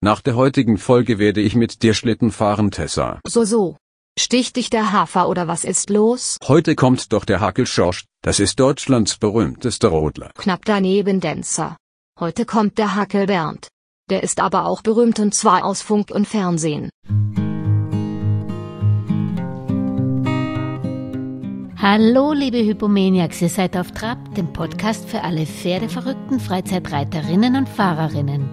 Nach der heutigen Folge werde ich mit dir Schlitten fahren, Tessa. So. Sticht dich der Hafer oder was ist los? Heute kommt doch der Hackel Schorsch, das ist Deutschlands berühmtester Rodler. Knapp daneben, Dancer. Heute kommt der Hackel Bernd. Der ist aber auch berühmt und zwar aus Funk und Fernsehen. Hallo liebe Hypomaniacs, ihr seid auf Trab, dem Podcast für alle pferdeverrückten Freizeitreiterinnen und Fahrerinnen.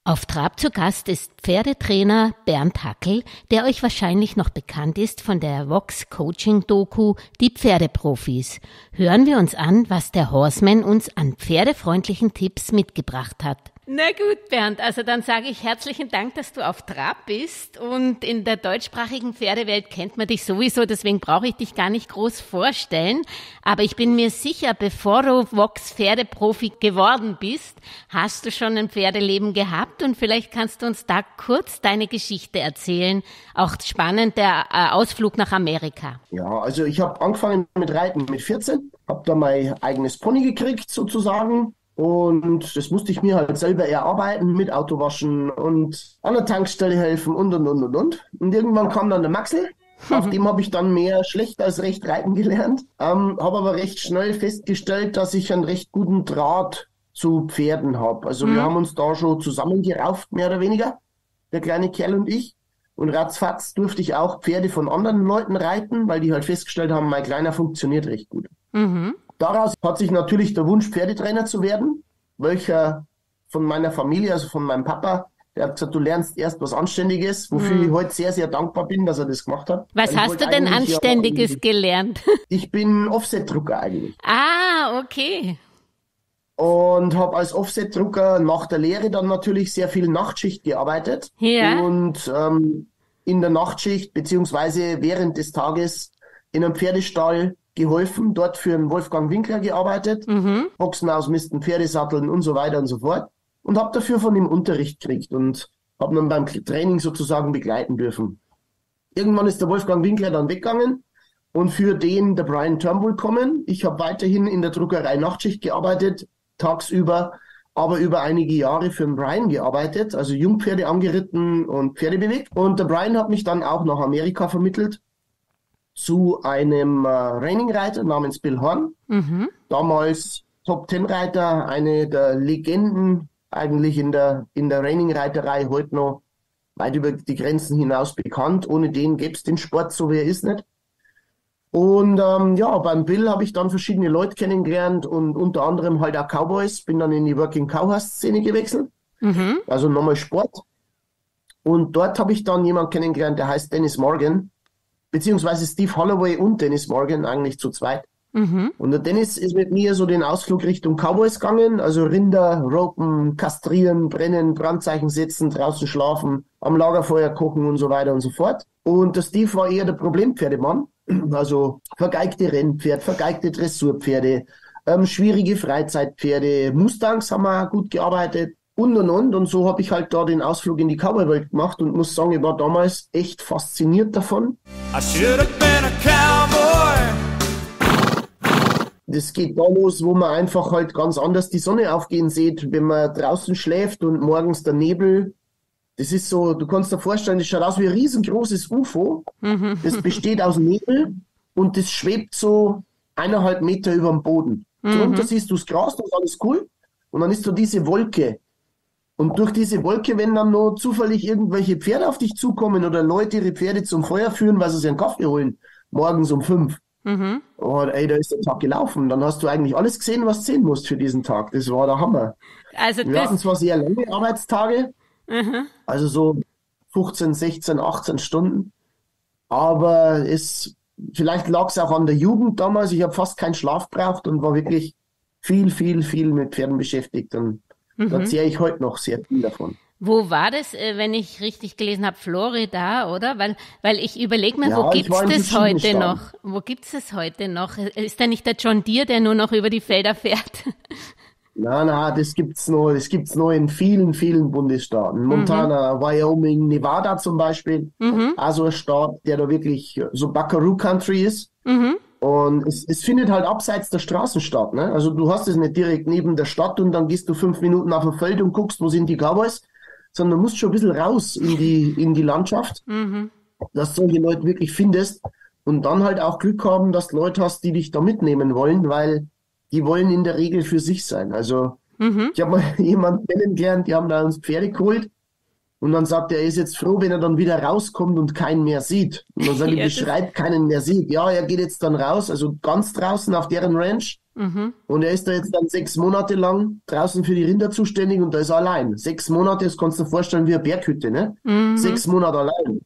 Auf Trab zu Gast ist Pferdetrainer Bernd Hackel, der euch wahrscheinlich noch bekannt ist von der Vox-Coaching-Doku Die Pferdeprofis. Hören wir uns an, was der Horseman uns an pferdefreundlichen Tipps mitgebracht hat. Na gut, Bernd, also dann sage ich herzlichen Dank, dass du auf Trab bist und in der deutschsprachigen Pferdewelt kennt man dich sowieso, deswegen brauche ich dich gar nicht groß vorstellen, aber ich bin mir sicher, bevor du Vox-Pferdeprofi geworden bist, hast du schon ein Pferdeleben gehabt und vielleicht kannst du uns da kurz deine Geschichte erzählen, auch spannend der Ausflug nach Amerika. Ja, also ich habe angefangen mit Reiten mit 14, habe da mein eigenes Pony gekriegt sozusagen. Und das musste ich mir halt selber erarbeiten mit Autowaschen und an der Tankstelle helfen und. Und irgendwann kam dann der Maxel, auf dem habe ich dann mehr schlecht als recht reiten gelernt, habe aber recht schnell festgestellt, dass ich einen recht guten Draht zu Pferden habe. Also wir haben uns da schon zusammengerauft, mehr oder weniger, der kleine Kerl und ich. Und ratzfatz durfte ich auch Pferde von anderen Leuten reiten, weil die halt festgestellt haben, mein Kleiner funktioniert recht gut. Mhm. Daraus hat sich natürlich der Wunsch, Pferdetrainer zu werden, welcher von meiner Familie, also von meinem Papa, der hat gesagt, du lernst erst was Anständiges, wofür ich heute sehr, sehr dankbar bin, dass er das gemacht hat. Was hast du denn Anständiges gelernt? Ich bin Offset-Drucker eigentlich. Ah, okay. Und habe als Offset-Drucker nach der Lehre dann natürlich sehr viel Nachtschicht gearbeitet. Ja. Und in der Nachtschicht beziehungsweise während des Tages in einem Pferdestall geholfen, dort für einen Wolfgang Winkler gearbeitet, Boxen ausmisten, Pferdesatteln und so weiter und so fort. Und habe dafür von ihm Unterricht gekriegt und habe dann beim Training sozusagen begleiten dürfen. Irgendwann ist der Wolfgang Winkler dann weggegangen und für den der Brian Turnbull kommen. Ich habe weiterhin in der Druckerei Nachtschicht gearbeitet, tagsüber, aber über einige Jahre für den Brian gearbeitet, also Jungpferde angeritten und Pferde bewegt. Und der Brian hat mich dann auch nach Amerika vermittelt zu einem Reining-Reiter namens Bill Horn. Damals Top-10-Reiter, eine der Legenden eigentlich in der Reining-Reiterei, heute noch weit über die Grenzen hinaus bekannt. Ohne den gäbe es den Sport, so wie er ist, nicht. Und beim Bill habe ich dann verschiedene Leute kennengelernt und unter anderem halt auch Cowboys. Bin dann in die Working Cowhorse-Szene gewechselt, also nochmal Sport. Und dort habe ich dann jemanden kennengelernt, der heißt Dennis Morgan, beziehungsweise Steve Holloway und Dennis Morgan, eigentlich zu zweit. Und der Dennis ist mit mir so den Ausflug Richtung Cowboys gegangen, also Rinder, ropen, kastrieren, brennen, Brandzeichen setzen, draußen schlafen, am Lagerfeuer kochen und so weiter und so fort. Und der Steve war eher der Problempferdemann, also vergeigte Rennpferd, vergeigte Dressurpferde, schwierige Freizeitpferde, Mustangs haben wir gut gearbeitet. Und so habe ich halt da den Ausflug in die Cowboy-Welt gemacht und muss sagen, ich war damals echt fasziniert davon. I should have been a cowboy. Das geht da los, wo man einfach halt ganz anders die Sonne aufgehen sieht, wenn man draußen schläft und morgens der Nebel. Das ist so, du kannst dir vorstellen, das schaut aus wie ein riesengroßes UFO. Das besteht aus Nebel und das schwebt so 1,5 Meter über dem Boden. Drunter siehst du das Gras, das ist alles cool. Und dann ist so diese Wolke. Und durch diese Wolke, wenn dann noch zufällig irgendwelche Pferde auf dich zukommen oder Leute ihre Pferde zum Feuer führen, weil sie sich einen Kaffee holen, morgens um 5. Oh, ey, da ist der Tag gelaufen. Dann hast du eigentlich alles gesehen, was du sehen musst für diesen Tag. Das war der Hammer. Also wir hatten zwar sehr lange Arbeitstage, also so 15, 16, 18 Stunden, aber vielleicht lag es auch an der Jugend damals. Ich habe fast keinen Schlaf gebraucht und war wirklich viel mit Pferden beschäftigt und da zehre ich heute noch sehr viel davon. Wo war das, wenn ich richtig gelesen habe? Florida, oder? Weil ich überlege mir, wo gibt's das heute noch? Wo gibt's das heute noch? Ist da nicht der John Deere, der nur noch über die Felder fährt? Nein, das gibt's noch in vielen Bundesstaaten. Montana, Wyoming, Nevada zum Beispiel. Also ein Staat, der da wirklich so Buckaroo Country ist. Und es findet halt abseits der Straßen statt, ne? Also du hast es nicht direkt neben der Stadt und dann gehst du 5 Minuten auf ein Feld und guckst, wo sind die Cowboys, sondern du musst schon ein bisschen raus in die Landschaft, dass du solche Leute wirklich findest und dann halt auch Glück haben, dass du Leute hast, die dich da mitnehmen wollen, weil die wollen in der Regel für sich sein. Also ich habe mal jemanden kennengelernt, die haben da uns Pferde geholt. Und dann sagt er ist jetzt froh, wenn er dann wieder rauskommt und keinen mehr sieht. Und dann sage ich, beschreibt keinen mehr sieht. Ja, er geht jetzt dann raus, also ganz draußen auf deren Ranch. Und er ist da jetzt dann 6 Monate lang draußen für die Rinder zuständig und da ist er allein. 6 Monate, das kannst du dir vorstellen wie eine Berghütte, ne? 6 Monate allein.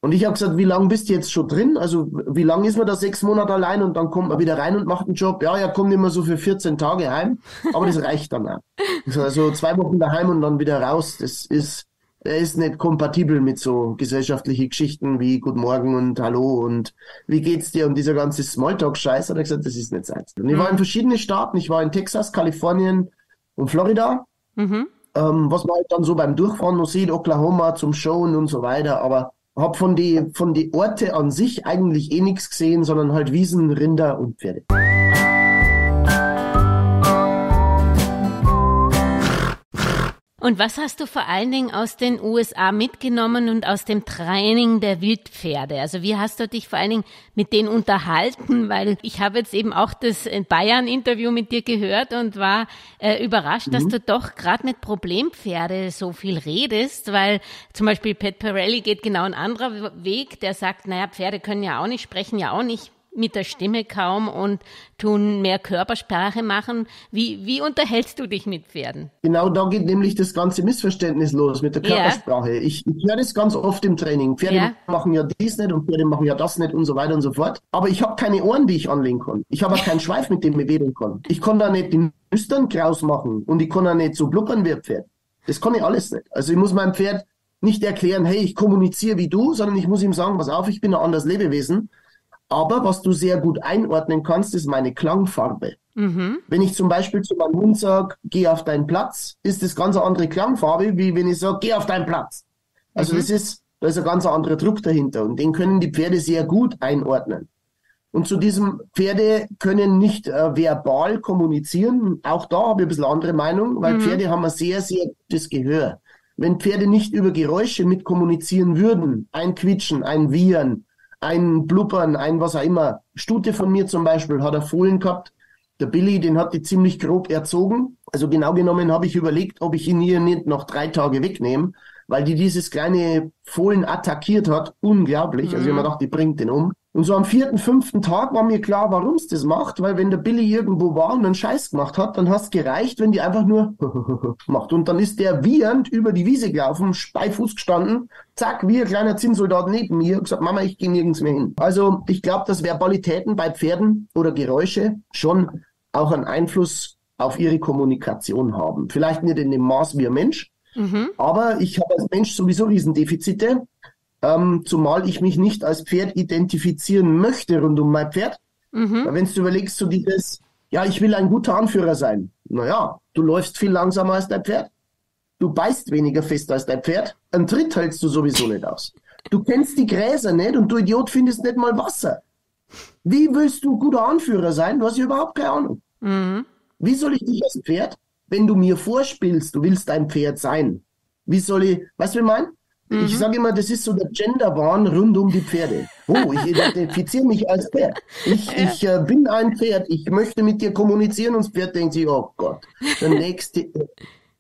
Und ich habe gesagt, wie lange bist du jetzt schon drin? Also wie lange ist man da 6 Monate allein und dann kommt man wieder rein und macht einen Job? Ja, er kommt immer so für 14 Tage heim, aber das reicht dann auch. Also 2 Wochen daheim und dann wieder raus, er ist nicht kompatibel mit so gesellschaftlichen Geschichten wie Guten Morgen und Hallo und wie geht's dir und dieser ganze Smalltalk-Scheiß. Hat er gesagt, das ist nicht seins. Und ich war in verschiedenen Staaten. Ich war in Texas, Kalifornien und Florida. Was man halt dann so beim Durchfahren noch sieht, Oklahoma zum Showen und so weiter. Aber habe von die Orte an sich eigentlich eh nichts gesehen, sondern halt Wiesen, Rinder und Pferde. Und was hast du vor allen Dingen aus den USA mitgenommen und aus dem Training der Wildpferde? Also wie hast du dich vor allen Dingen mit denen unterhalten? Weil ich habe jetzt eben auch das Bayern-Interview mit dir gehört und war überrascht, dass du doch gerade mit Problempferde so viel redest, weil zum Beispiel Pat Pirelli geht genau ein anderer Weg, der sagt, naja, Pferde können ja auch nicht, sprechen ja auch nicht mit der Stimme kaum und tun mehr Körpersprache machen. Wie unterhältst du dich mit Pferden? Genau, da geht nämlich das ganze Missverständnis los mit der Körpersprache. Ja. Ich höre das ganz oft im Training. Pferde machen ja dies nicht und Pferde machen ja das nicht und so weiter und so fort. Aber ich habe keine Ohren, die ich anlegen kann. Ich habe auch keinen Schweif, mit dem ich wedeln kann. Ich kann da nicht die Nüstern kraus machen und ich kann auch nicht so blubbern wie ein Pferd. Das kann ich alles nicht. Also ich muss meinem Pferd nicht erklären, hey, ich kommuniziere wie du, sondern ich muss ihm sagen, pass auf, ich bin ein anderes Lebewesen. Aber was du sehr gut einordnen kannst, ist meine Klangfarbe. Wenn ich zum Beispiel zu meinem Hund sage, geh auf deinen Platz, ist das ganz eine andere Klangfarbe, wie wenn ich sage, geh auf deinen Platz. Also da ist ein ganz anderer Druck dahinter und den können die Pferde sehr gut einordnen. Und zu diesem Pferde können nicht verbal kommunizieren. Auch da habe ich ein bisschen andere Meinung, weil Pferde haben ein sehr, sehr gutes Gehör. Wenn Pferde nicht über Geräusche mit kommunizieren würden, ein Quietschen, ein Wiehern, ein Blubbern, ein was auch immer. Stute von mir zum Beispiel hat er Fohlen gehabt. Der Billy, den hat die ziemlich grob erzogen. Also genau genommen habe ich überlegt, ob ich ihn hier nicht noch 3 Tage wegnehme, weil die dieses kleine Fohlen attackiert hat. Unglaublich. Also ich habe mir gedacht, die bringt den um. Und so am 4., 5. Tag war mir klar, warum es das macht, weil wenn der Billy irgendwo war und einen Scheiß gemacht hat, dann hat es gereicht, wenn die einfach nur macht. Und dann ist der wiehernd über die Wiese gelaufen, beifuß gestanden, zack, wie ein kleiner Zinnsoldat neben mir, und gesagt, Mama, ich gehe nirgends mehr hin. Also ich glaube, dass Verbalitäten bei Pferden oder Geräusche schon auch einen Einfluss auf ihre Kommunikation haben. Vielleicht nicht in dem Maß wie ein Mensch, aber ich habe als Mensch sowieso Riesendefizite. Zumal ich mich nicht als Pferd identifizieren möchte rund um mein Pferd. Wenn du überlegst, so dieses, ja, ich will ein guter Anführer sein. Naja, du läufst viel langsamer als dein Pferd. Du beißt weniger fest als dein Pferd. Einen Tritt hältst du sowieso nicht aus. Du kennst die Gräser nicht und du Idiot findest nicht mal Wasser. Wie willst du guter Anführer sein? Du hast ja überhaupt keine Ahnung. Wie soll ich dich als Pferd, wenn du mir vorspielst, du willst ein Pferd sein? Wie soll ich, weißt du, wie ich meine? Ich sage immer, das ist so der Genderwahn rund um die Pferde. Oh, ich identifiziere mich als Pferd. Ich bin ein Pferd, ich möchte mit dir kommunizieren und das Pferd denkt sich, oh Gott, der nächste.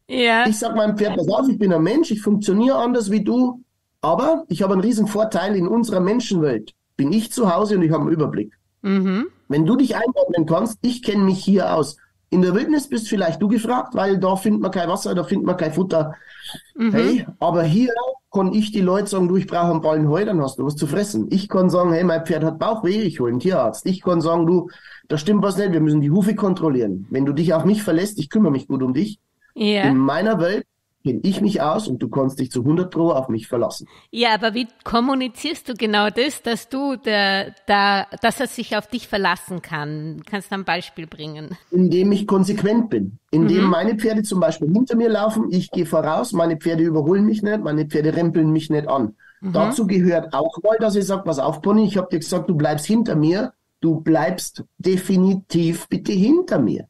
Ich sage meinem Pferd, pass auf, ich bin ein Mensch, ich funktioniere anders wie du, aber ich habe einen riesen Vorteil in unserer Menschenwelt. Bin ich zu Hause und ich habe einen Überblick. Wenn du dich einordnen kannst, ich kenne mich hier aus. In der Wildnis bist vielleicht du gefragt, weil da findet man kein Wasser, da findet man kein Futter. Hey, aber hier kann ich die Leute sagen, du, ich brauche einen Ballen Heu, dann hast du was zu fressen. Ich kann sagen, hey, mein Pferd hat Bauchweh, ich hole einen Tierarzt. Ich kann sagen, du, da stimmt was nicht, wir müssen die Hufe kontrollieren. Wenn du dich auf mich verlässt, ich kümmere mich gut um dich. In meiner Welt kenne ich mich aus und du kannst dich zu 100% auf mich verlassen. Ja, aber wie kommunizierst du genau das, dass dass er sich auf dich verlassen kann? Kannst du ein Beispiel bringen? Indem ich konsequent bin. Indem meine Pferde zum Beispiel hinter mir laufen, ich gehe voraus, meine Pferde überholen mich nicht, meine Pferde rempeln mich nicht an. Dazu gehört auch mal, dass ich sage, pass auf, Pony, ich habe dir gesagt, du bleibst hinter mir, du bleibst definitiv bitte hinter mir.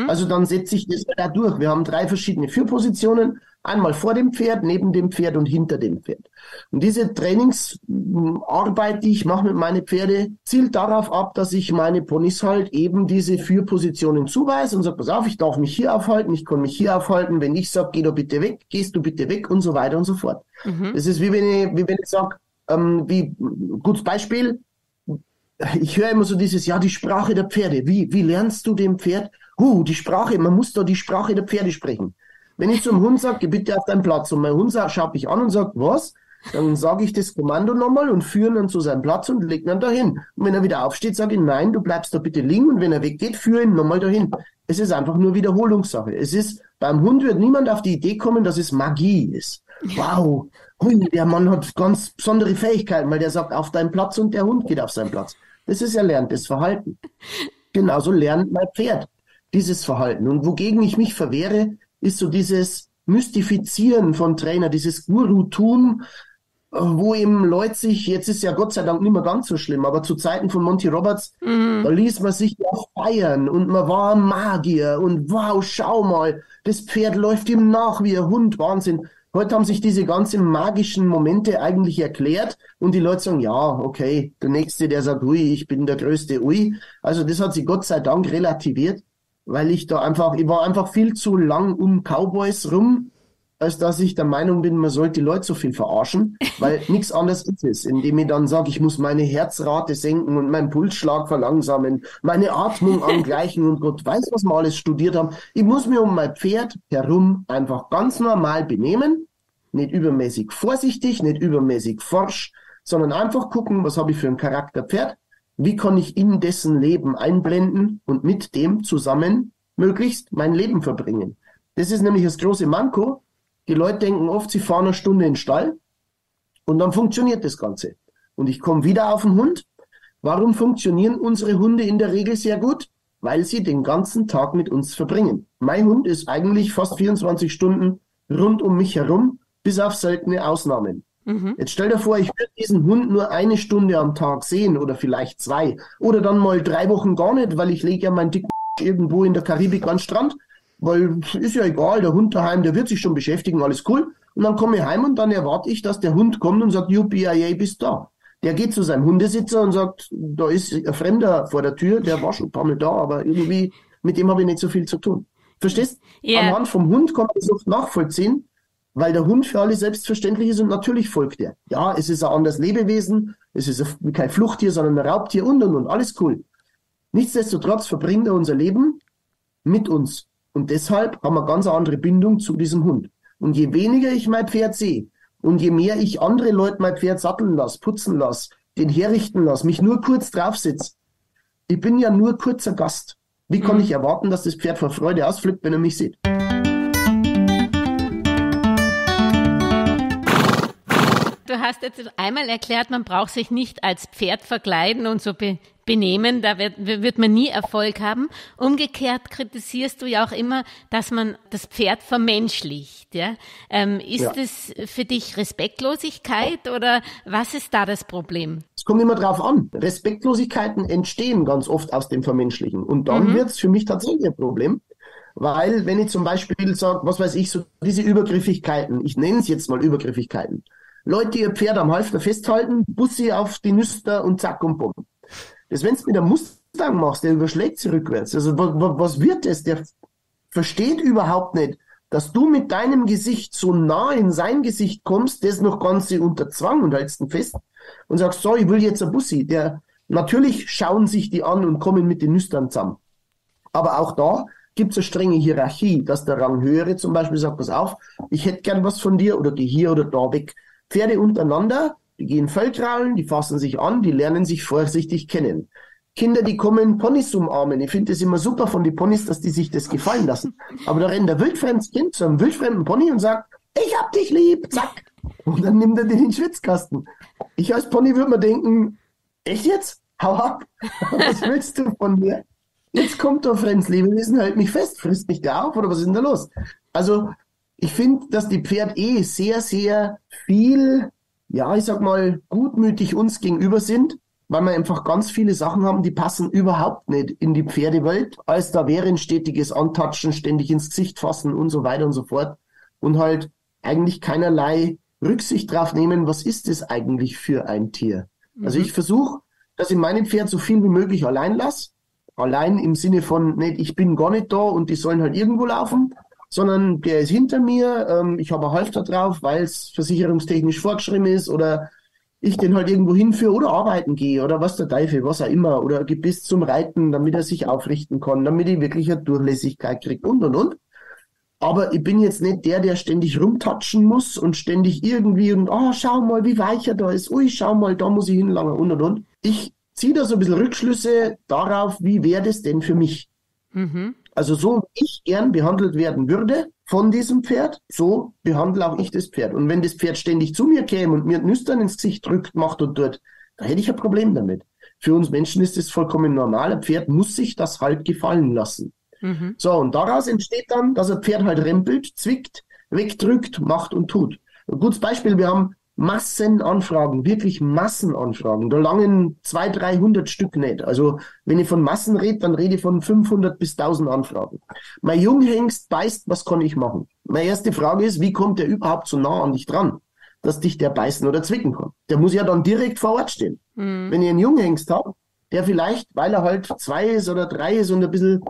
Also dann setze ich das da durch. Wir haben 3 verschiedene Führpositionen, einmal vor dem Pferd, neben dem Pferd und hinter dem Pferd. Und diese Trainingsarbeit, die ich mache mit meinen Pferde, zielt darauf ab, dass ich meine Ponys halt eben diese Führpositionen zuweise und sage, pass auf, ich darf mich hier aufhalten, ich kann mich hier aufhalten, wenn ich sage, geh doch bitte weg, gehst du bitte weg und so weiter und so fort. Das ist wie wenn ich sage, gutes Beispiel, ich höre immer so dieses, ja, die Sprache der Pferde. Wie lernst du dem Pferd? Die Sprache, man muss da die Sprache der Pferde sprechen. Wenn ich zum Hund sage, geh bitte auf deinen Platz und mein Hund schaut mich an und sagt, was? Dann sage ich das Kommando nochmal und führe ihn dann zu seinem Platz und leg ihn dann dahin. Und wenn er wieder aufsteht, sage ich, nein, du bleibst da bitte liegen und wenn er weggeht, führe ihn nochmal dahin. Es ist einfach nur Wiederholungssache. Beim Hund wird niemand auf die Idee kommen, dass es Magie ist. Wow, der Mann hat ganz besondere Fähigkeiten, weil der sagt, auf deinen Platz und der Hund geht auf seinen Platz. Das ist erlerntes Verhalten. Genauso lernt mein Pferd dieses Verhalten. Und wogegen ich mich verwehre, ist so dieses Mystifizieren von Trainer, dieses Gurutum, wo eben Leute sich, jetzt ist ja Gott sei Dank nicht mehr ganz so schlimm, aber zu Zeiten von Monty Roberts, da ließ man sich ja feiern und man war ein Magier und wow, schau mal, das Pferd läuft ihm nach wie ein Hund, Wahnsinn. Heute haben sich diese ganzen magischen Momente eigentlich erklärt und die Leute sagen, ja, okay, der Nächste, der sagt, ui, ich bin der größte Ui. Also das hat sich Gott sei Dank relativiert, weil ich war einfach viel zu lang um Cowboys rum, als dass ich der Meinung bin, man sollte die Leute so viel verarschen, weil nichts anderes ist es, indem ich dann sage, ich muss meine Herzrate senken und meinen Pulsschlag verlangsamen, meine Atmung angleichen und Gott weiß, was wir alles studiert haben. Ich muss mir um mein Pferd herum einfach ganz normal benehmen, nicht übermäßig vorsichtig, nicht übermäßig forsch, sondern einfach gucken, was habe ich für ein Charakterpferd, wie kann ich in dessen Leben einblenden und mit dem zusammen möglichst mein Leben verbringen. Das ist nämlich das große Manko. Die Leute denken oft, sie fahren eine Stunde in den Stall und dann funktioniert das Ganze. Und ich komme wieder auf den Hund. Warum funktionieren unsere Hunde in der Regel sehr gut? Weil sie den ganzen Tag mit uns verbringen. Mein Hund ist eigentlich fast 24 Stunden rund um mich herum, bis auf seltene Ausnahmen. Jetzt stell dir vor, ich würde diesen Hund nur 1 Stunde am Tag sehen oder vielleicht 2 oder dann mal 3 Wochen gar nicht, weil ich lege ja meinen dicken irgendwo in der Karibik an den Strand. Weil ist ja egal, der Hund daheim, der wird sich schon beschäftigen, alles cool. Und dann komme ich heim und dann erwarte ich, dass der Hund kommt und sagt, UPIA, bist da. Der geht zu seinem Hundesitzer und sagt, da ist ein Fremder vor der Tür, der war schon ein paar Mal da, aber irgendwie, mit dem habe ich nicht so viel zu tun. Verstehst? Yeah. Anhand vom Hund kann man das oft nachvollziehen, weil der Hund für alle selbstverständlich ist und natürlich folgt er. Ja, es ist ein anderes Lebewesen, es ist kein Fluchttier, sondern ein Raubtier und, alles cool. Nichtsdestotrotz verbringt er unser Leben mit uns. Und deshalb haben wir ganz eine andere Bindung zu diesem Hund. Und je weniger ich mein Pferd sehe und je mehr ich andere Leute mein Pferd satteln lasse, putzen lasse, den herrichten lasse, mich nur kurz drauf sitze, ich bin ja nur kurzer Gast. Wie kann ich erwarten, dass das Pferd vor Freude ausflippt, wenn er mich sieht? Du hast jetzt einmal erklärt, man braucht sich nicht als Pferd verkleiden und so benehmen, da wird man nie Erfolg haben. Umgekehrt kritisierst du ja auch immer, dass man das Pferd vermenschlicht. Ja? Ist das für dich Respektlosigkeit oder was ist da das Problem? Es kommt immer drauf an. Respektlosigkeiten entstehen ganz oft aus dem Vermenschlichen und dann wird es für mich tatsächlich ein Problem. Weil wenn ich zum Beispiel sage, was weiß ich, so diese Übergriffigkeiten, ich nenne es jetzt mal Übergriffigkeiten, Leute, die ihr Pferd am Halfter festhalten, Bussi auf die Nüster und zack und bumm. Das, wenn du mit einem Mustang machst, der überschlägt sie rückwärts. Also was wird das? Der versteht überhaupt nicht, dass du mit deinem Gesicht so nah in sein Gesicht kommst, das noch ganz unter Zwang und hältst ihn fest und sagst, so, ich will jetzt ein Bussi. Natürlich schauen sich die an und kommen mit den Nüstern zusammen. Aber auch da gibt es eine strenge Hierarchie, dass der Ranghöhere zum Beispiel sagt, pass auf, ich hätte gern was von dir oder geh hier oder da weg. Pferde untereinander, die gehen Feldkrallen, die fassen sich an, die lernen sich vorsichtig kennen. Kinder, die kommen Ponys umarmen. Ich finde es immer super von den Ponys, dass die sich das gefallen lassen. Aber da rennt der wildfremdes Kind zu einem wildfremden Pony und sagt, ich hab dich lieb, zack. Und dann nimmt er den in den Schwitzkasten. Ich als Pony würde mir denken, echt jetzt? Hau ab. Was willst du von mir? Jetzt kommt da fremdes Lebewesen, hält mich fest, frisst mich da auf oder was ist denn da los? Also, ich finde, dass die Pferde sehr, sehr viel, ja, ich sag mal, gutmütig uns gegenüber sind, weil wir einfach ganz viele Sachen haben, die passen überhaupt nicht in die Pferdewelt, als da wäre ein stetiges Antatschen, ständig ins Gesicht fassen und so weiter und so fort und halt eigentlich keinerlei Rücksicht drauf nehmen, was ist es eigentlich für ein Tier. Also ich versuche, dass ich meinem Pferd so viel wie möglich allein lasse, allein im Sinne von, nicht, ich bin gar nicht da und die sollen halt irgendwo laufen, sondern der ist hinter mir, ich habe ein Halfter drauf, weil es versicherungstechnisch vorgeschrieben ist oder ich den halt irgendwo hinführe oder arbeiten gehe oder was der Teufel, was auch immer, oder Gebiss zum Reiten, damit er sich aufrichten kann, damit ich wirklich eine Durchlässigkeit kriege und. Aber ich bin jetzt nicht der ständig rumtatschen muss und ständig irgendwie und, schau mal, wie weich er da ist, ui, schau mal, da muss ich hinlangen und. Ich ziehe da so ein bisschen Rückschlüsse darauf, wie wäre das denn für mich? Also so, wie ich gern behandelt werden würde von diesem Pferd, so behandle auch ich das Pferd. Und wenn das Pferd ständig zu mir käme und mir Nüstern ins Gesicht drückt, macht und tut, da hätte ich ein Problem damit. Für uns Menschen ist das vollkommen normal. Ein Pferd muss sich das halt gefallen lassen. So, und daraus entsteht dann, dass ein Pferd halt rempelt, zwickt, wegdrückt, macht und tut. Ein gutes Beispiel, wir haben Massenanfragen, wirklich Massenanfragen. Da langen 200, 300 Stück nicht. Also wenn ich von Massen rede, dann rede ich von 500 bis 1000 Anfragen. Mein Junghengst beißt, was kann ich machen? Meine erste Frage ist, wie kommt der überhaupt so nah an dich dran, dass dich der beißen oder zwicken kann? Der muss ja dann direkt vor Ort stehen. Wenn ich einen Junghengst habe, der vielleicht, weil er halt 2 ist oder 3 ist und ein bisschen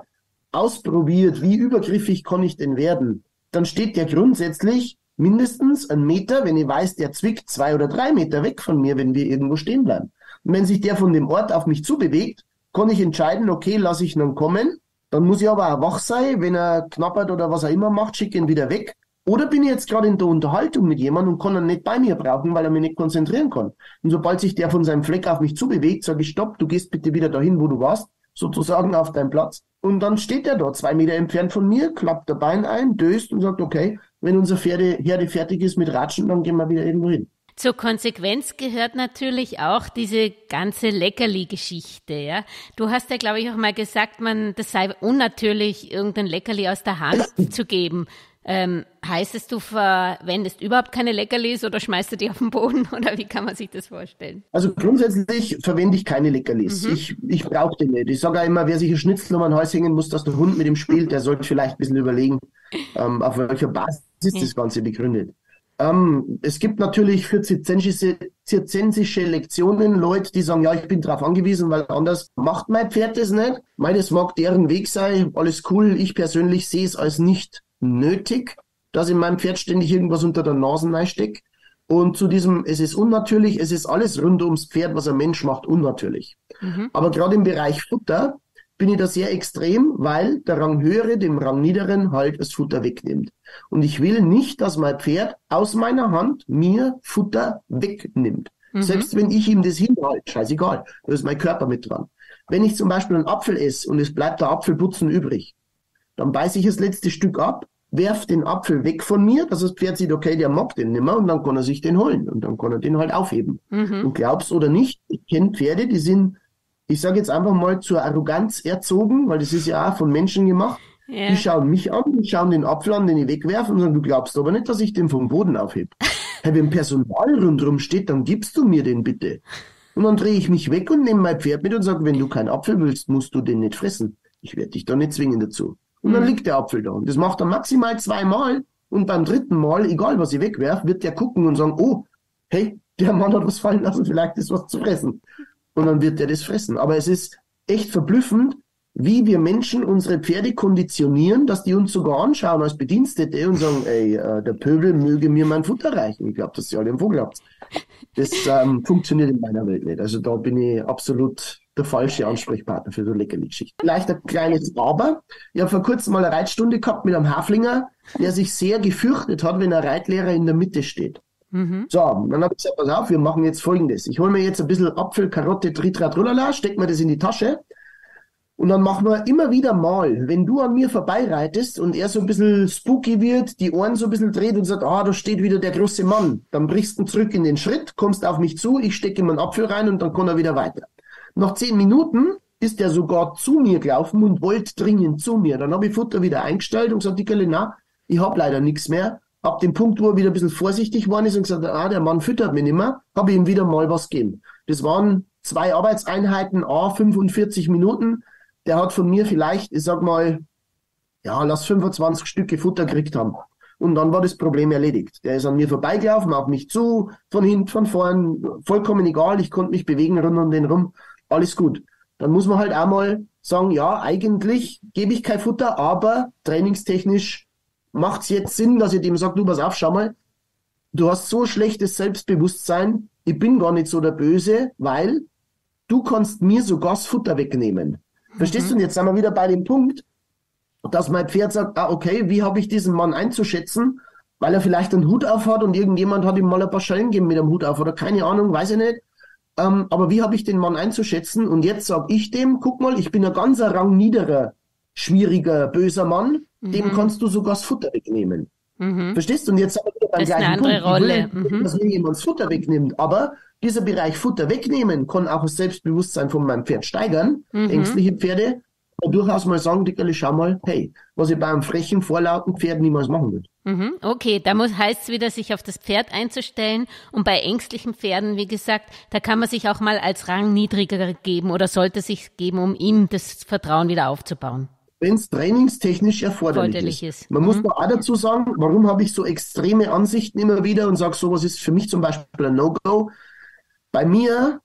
ausprobiert, wie übergriffig kann ich denn werden, dann steht der grundsätzlich mindestens 1 Meter, wenn ich weiß, der zwickt 2 oder 3 Meter weg von mir, wenn wir irgendwo stehen bleiben. Und wenn sich der von dem Ort auf mich zubewegt, kann ich entscheiden, okay, lasse ich ihn dann kommen, dann muss ich aber auch wach sein, wenn er knabbert oder was er immer macht, schicke ihn wieder weg. Oder bin ich jetzt gerade in der Unterhaltung mit jemandem und kann ihn nicht bei mir brauchen, weil er mich nicht konzentrieren kann. Und sobald sich der von seinem Fleck auf mich zubewegt, sage ich, stopp, du gehst bitte wieder dahin, wo du warst, sozusagen auf deinen Platz. Und dann steht er da 2 Meter entfernt von mir, klappt der Bein ein, döst und sagt, okay, wenn unser Herde fertig ist mit Ratschen, dann gehen wir wieder irgendwo hin. Zur Konsequenz gehört natürlich auch diese ganze Leckerli-Geschichte, ja. Du hast ja, glaube ich, auch mal gesagt, das sei unnatürlich, irgendein Leckerli aus der Hand zu geben. Heißt es, du verwendest überhaupt keine Leckerlis oder schmeißt du die auf den Boden oder wie kann man sich das vorstellen? Also grundsätzlich verwende ich keine Leckerlis. Ich brauche die nicht. Ich sage auch immer, wer sich ein Schnitzel um ein Hals hängen muss, dass der Hund mit ihm spielt, der sollte vielleicht ein bisschen überlegen, auf welcher Basis das Ganze begründet. Es gibt natürlich für zirzensische Lektionen Leute, die sagen, ja, ich bin drauf angewiesen, weil anders macht mein Pferd das nicht. Das mag deren Weg sein, alles cool. Ich persönlich sehe es als nicht nötig, dass ich meinem Pferd ständig irgendwas unter der Nase reinstecke. Und zu diesem, es ist unnatürlich, es ist alles rund ums Pferd, was ein Mensch macht, unnatürlich. Aber gerade im Bereich Futter bin ich da sehr extrem, weil der Ranghöhere dem Rangniederen halt das Futter wegnimmt. Und ich will nicht, dass mein Pferd aus meiner Hand mir Futter wegnimmt. Selbst wenn ich ihm das hinhalte, scheißegal, da ist mein Körper mit dran. Wenn ich zum Beispiel einen Apfel esse und es bleibt der Apfelbutzen übrig, dann beiße ich das letzte Stück ab, werf den Apfel weg von mir, dass das Pferd sieht, okay, der mag den nimmer und dann kann er sich den holen und dann kann er den halt aufheben. Und glaubst oder nicht, ich kenne Pferde, die sind, ich sage jetzt einfach mal, zur Arroganz erzogen, weil das ist ja auch von Menschen gemacht. Yeah. Die schauen mich an, die schauen den Apfel an, den ich wegwerfe und sagen, du glaubst aber nicht, dass ich den vom Boden aufhebe. Hey, wenn Personal rundherum steht, dann gibst du mir den bitte. Und dann drehe ich mich weg und nehme mein Pferd mit und sage, wenn du keinen Apfel willst, musst du den nicht fressen. Ich werde dich da nicht zwingen dazu. Und dann liegt der Apfel da. Und das macht er maximal 2 Mal. Und beim 3. Mal, egal was ich wegwerfe, wird der gucken und sagen, oh, hey, der Mann hat was fallen lassen, vielleicht ist was zu fressen. Und dann wird der das fressen. Aber es ist echt verblüffend, wie wir Menschen unsere Pferde konditionieren, dass die uns sogar anschauen als Bedienstete und sagen, ey, der Pöbel möge mir mein Futter reichen. Ich glaube, dass sie alle im Vogel habt. Das funktioniert in meiner Welt nicht. Also da bin ich absolut der falsche Ansprechpartner für so Leckerli-Geschichten. Vielleicht ein kleines Aber. Ich habe vor kurzem mal eine Reitstunde gehabt mit einem Haflinger, der sich sehr gefürchtet hat, wenn ein Reitlehrer in der Mitte steht. So, dann habe ich gesagt, pass auf, wir machen jetzt Folgendes. Ich hole mir jetzt ein bisschen Apfel, Karotte, Tritra, Trullala, steck mir das in die Tasche und dann machen wir immer wieder mal, wenn du an mir vorbeireitest und er so ein bisschen spooky wird, die Ohren so ein bisschen dreht und sagt, da steht wieder der große Mann, dann brichst du zurück in den Schritt, kommst auf mich zu, ich stecke ihm einen Apfel rein und dann kann er wieder weiter. Nach 10 Minuten ist er sogar zu mir gelaufen und wollte dringend zu mir. Dann habe ich Futter wieder eingestellt und gesagt, Dickerle, na, ich habe leider nichts mehr. Ab dem Punkt, wo er wieder ein bisschen vorsichtig geworden ist und gesagt hat, der Mann füttert mich nicht mehr, habe ich ihm wieder mal was gegeben. Das waren 2 Arbeitseinheiten, 45 Minuten. Der hat von mir vielleicht, ich sag mal, ja, lass 25 Stücke Futter gekriegt haben. Und dann war das Problem erledigt. Der ist an mir vorbeigelaufen, auf mich zu, von hinten, von vorn, vollkommen egal, ich konnte mich bewegen rund um den rum, alles gut. Dann muss man halt auch mal sagen, ja, eigentlich gebe ich kein Futter, aber trainingstechnisch macht es jetzt Sinn, dass ich dem sage, du pass auf, schau mal, du hast so schlechtes Selbstbewusstsein, ich bin gar nicht so der Böse, weil du kannst mir sogar das Futter wegnehmen. Verstehst du? Und jetzt sind wir wieder bei dem Punkt, dass mein Pferd sagt, okay, wie habe ich diesen Mann einzuschätzen, weil er vielleicht einen Hut auf hat und irgendjemand hat ihm mal ein paar Schellen gegeben mit einem Hut auf oder keine Ahnung, weiß ich nicht. Aber wie habe ich den Mann einzuschätzen? Und jetzt sage ich dem, guck mal, ich bin ein ganzer Rang niederer, schwieriger, böser Mann, dem kannst du sogar das Futter wegnehmen. Verstehst du? Und jetzt sind wir wieder beim gleichen Punkt. Rolle. Ich will, dass mir jemand das Futter wegnimmt, aber dieser Bereich Futter wegnehmen kann auch das Selbstbewusstsein von meinem Pferd steigern, ängstliche Pferde, und durchaus mal sagen, Dickerli, schau mal, hey, was ich bei einem frechen, vorlauten Pferd niemals machen würde. Okay, da heißt es wieder, sich auf das Pferd einzustellen. Und bei ängstlichen Pferden, wie gesagt, da kann man sich auch mal als Rang niedriger geben oder sollte sich geben, um ihm das Vertrauen wieder aufzubauen. Wenn es trainingstechnisch erforderlich ist. Man muss da auch dazu sagen, warum habe ich so extreme Ansichten immer wieder und sage, sowas ist für mich zum Beispiel ein No-Go. Bei mir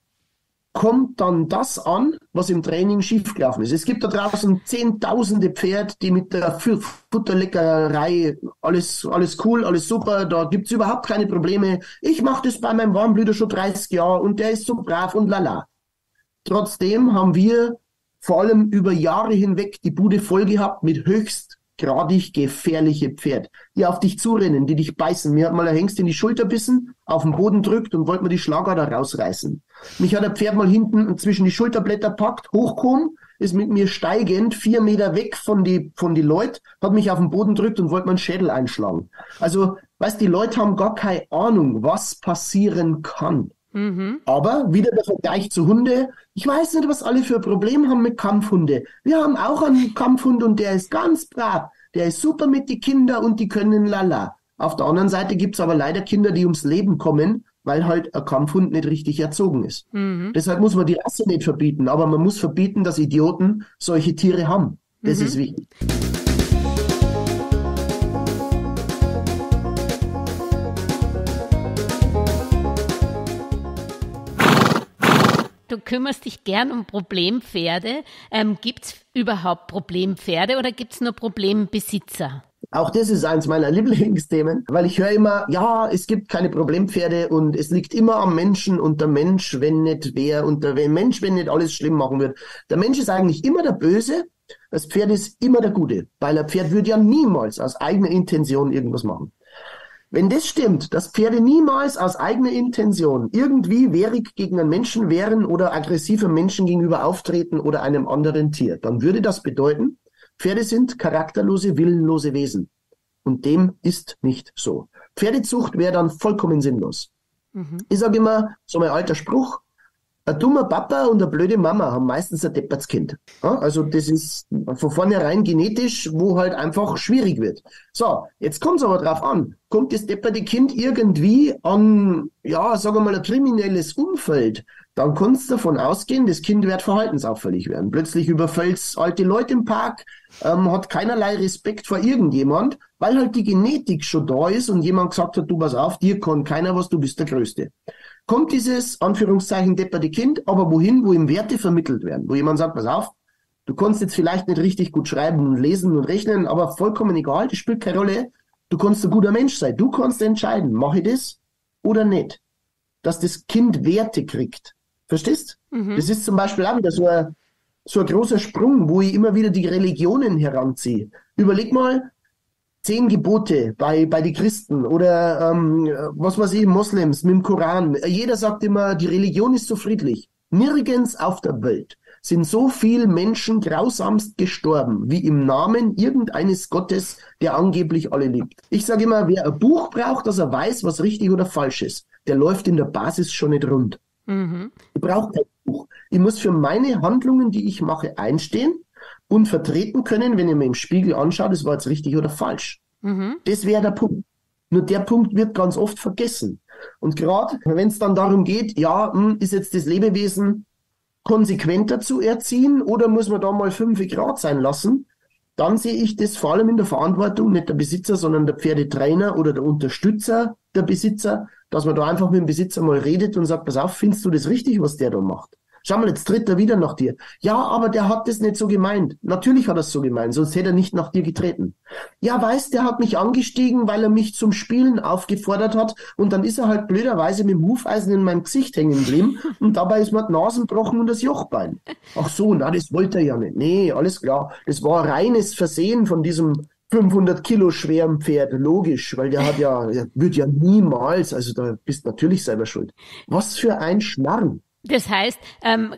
kommt dann das an, was im Training schiefgelaufen ist. Es gibt da draußen Zehntausende Pferde, die mit der Futterleckerei, alles cool, alles super, da gibt's überhaupt keine Probleme. Ich mache das bei meinem Warmblüter schon 30 Jahre und der ist so brav und lala. Trotzdem haben wir vor allem über Jahre hinweg die Bude voll gehabt mit höchstgradig gefährliche Pferde, die auf dich zurennen, die dich beißen. Mir hat mal ein Hengst in die Schulter bissen, auf den Boden drückt und wollte mir die Schlagader rausreißen. Mich hat ein Pferd mal hinten zwischen die Schulterblätter packt, hochgekommen, ist mit mir steigend 4 Meter weg von die Leute, hat mich auf den Boden drückt und wollte meinen Schädel einschlagen. Also, weißt, die Leute haben gar keine Ahnung, was passieren kann. Aber wieder der Vergleich zu Hunde. Ich weiß nicht, was alle für ein Problem haben mit Kampfhunde. Wir haben auch einen Kampfhund und der ist ganz brav. Der ist super mit den Kindern und die können lala. Auf der anderen Seite gibt's aber leider Kinder, die ums Leben kommen, weil halt ein Kampfhund nicht richtig erzogen ist. Deshalb muss man die Rasse nicht verbieten, aber man muss verbieten, dass Idioten solche Tiere haben. Das ist wichtig. Du kümmerst dich gern um Problempferde. Gibt's überhaupt Problempferde oder gibt's nur Problembesitzer? Auch das ist eins meiner Lieblingsthemen, weil ich höre immer, ja, es gibt keine Problempferde und es liegt immer am Menschen und der Mensch, wenn nicht wer und der Mensch, wenn nicht alles schlimm machen wird. Der Mensch ist eigentlich immer der Böse, das Pferd ist immer der Gute, weil ein Pferd würde ja niemals aus eigener Intention irgendwas machen. Wenn das stimmt, dass Pferde niemals aus eigener Intention irgendwie wehrig gegen einen Menschen wären oder aggressiver Menschen gegenüber auftreten oder einem anderen Tier, dann würde das bedeuten, Pferde sind charakterlose, willenlose Wesen. Und dem ist nicht so. Pferdezucht wäre dann vollkommen sinnlos. Ich sage immer, so mein alter Spruch, ein dummer Papa und eine blöde Mama haben meistens ein deppertes Kind. Ja, also das ist von vornherein genetisch, wo halt einfach schwierig wird. So, jetzt kommt es aber drauf an. Kommt das depperte Kind irgendwie an, ja, sagen wir mal, ein kriminelles Umfeld, dann kannst du davon ausgehen, das Kind wird verhaltensauffällig werden. Plötzlich überfällt's alte Leute im Park, hat keinerlei Respekt vor irgendjemand, weil halt die Genetik schon da ist und jemand gesagt hat, du pass auf, dir kann keiner was, du bist der Größte. Kommt dieses, Anführungszeichen, depperte Kind, aber wohin, wo ihm Werte vermittelt werden, wo jemand sagt, pass auf, du kannst jetzt vielleicht nicht richtig gut schreiben und lesen und rechnen, aber vollkommen egal, das spielt keine Rolle, du kannst ein guter Mensch sein, du kannst entscheiden, mache ich das oder nicht, dass das Kind Werte kriegt. Verstehst? Das ist zum Beispiel auch wieder so ein großer Sprung, wo ich immer wieder die Religionen heranziehe. Überleg mal, 10 Gebote bei die Christen oder was weiß ich, Moslems mit dem Koran. Jeder sagt immer, die Religion ist so friedlich. Nirgends auf der Welt sind so viele Menschen grausamst gestorben, wie im Namen irgendeines Gottes, der angeblich alle liebt. Ich sage immer, wer ein Buch braucht, dass er weiß, was richtig oder falsch ist, der läuft in der Basis schon nicht rund. Ich brauche kein Buch. Ich muss für meine Handlungen, die ich mache, einstehen und vertreten können, wenn ich mir im Spiegel anschaue, das war jetzt richtig oder falsch. Das wäre der Punkt. Nur der Punkt wird ganz oft vergessen. Und gerade, wenn es dann darum geht, ja, ist jetzt das Lebewesen konsequenter zu erziehen oder muss man da mal 5 Grad sein lassen? Dann sehe ich das vor allem in der Verantwortung, nicht der Besitzer, sondern der Pferdetrainer oder der Unterstützer der Besitzer, dass man da einfach mit dem Besitzer mal redet und sagt, pass auf, findest du das richtig, was der da macht? Schau mal, jetzt tritt er wieder nach dir. Ja, aber der hat das nicht so gemeint. Natürlich hat er es so gemeint, sonst hätte er nicht nach dir getreten. Ja, weißt, der hat mich angestiegen, weil er mich zum Spielen aufgefordert hat und dann ist er halt blöderweise mit dem Hufeisen in meinem Gesicht hängen geblieben und dabei ist mir die Nasen gebrochen und das Jochbein. Ach so, na, das wollte er ja nicht. Nee, alles klar. Das war reines Versehen von diesem 500 Kilo schweren Pferd, logisch, weil der wird ja niemals, also da bist natürlich selber schuld. Was für ein Schmarrn. Das heißt,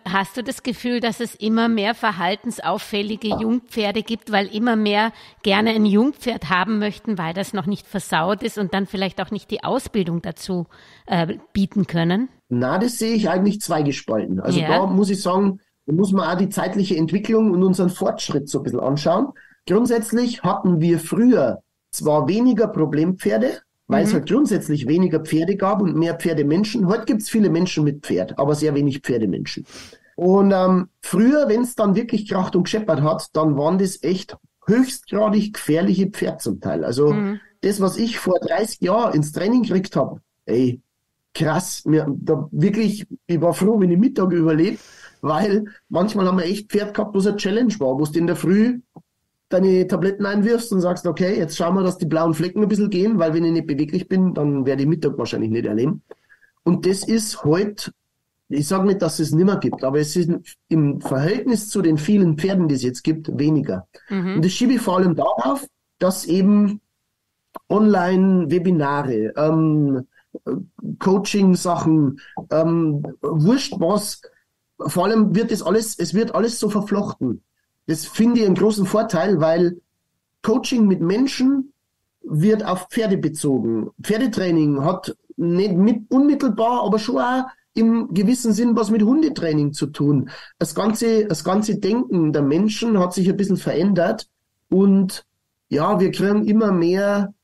hast du das Gefühl, dass es immer mehr verhaltensauffällige Jungpferde gibt, weil immer mehr gerne ein Jungpferd haben möchten, weil das noch nicht versaut ist und dann vielleicht auch nicht die Ausbildung dazu bieten können? Na, das sehe ich eigentlich zweigespalten. Also da muss ich sagen, da muss man auch die zeitliche Entwicklung und unseren Fortschritt so ein bisschen anschauen. Grundsätzlich hatten wir früher zwar weniger Problempferde, weil es halt grundsätzlich weniger Pferde gab und mehr Pferdemenschen. Heute gibt es viele Menschen mit Pferd, aber sehr wenig Pferdemenschen. Und früher, wenn es dann wirklich kracht und gescheppert hat, dann waren das echt höchstgradig gefährliche Pferde zum Teil. Also das, was ich vor 30 Jahren ins Training gekriegt habe, ey, krass. Ich war froh, wenn ich Mittag überlebt, weil manchmal haben wir echt Pferd gehabt, wo es eine Challenge war, wo du in der Früh deine Tabletten einwirfst und sagst, okay, jetzt schauen wir, dass die blauen Flecken ein bisschen gehen, weil wenn ich nicht beweglich bin, dann werde ich Mittag wahrscheinlich nicht erleben. Und das ist heute, ich sage nicht, dass es nimmer gibt, aber es ist im Verhältnis zu den vielen Pferden, die es jetzt gibt, weniger. Und das schiebe ich vor allem darauf, dass eben Online-Webinare, Coaching-Sachen, wurscht was, vor allem es wird alles so verflochten. Das finde ich einen großen Vorteil, weil Coaching mit Menschen wird auf Pferde bezogen. Pferdetraining hat nicht unmittelbar, aber schon auch im gewissen Sinn was mit Hundetraining zu tun. Das ganze Denken der Menschen hat sich ein bisschen verändert und ja, wir kriegen immer mehr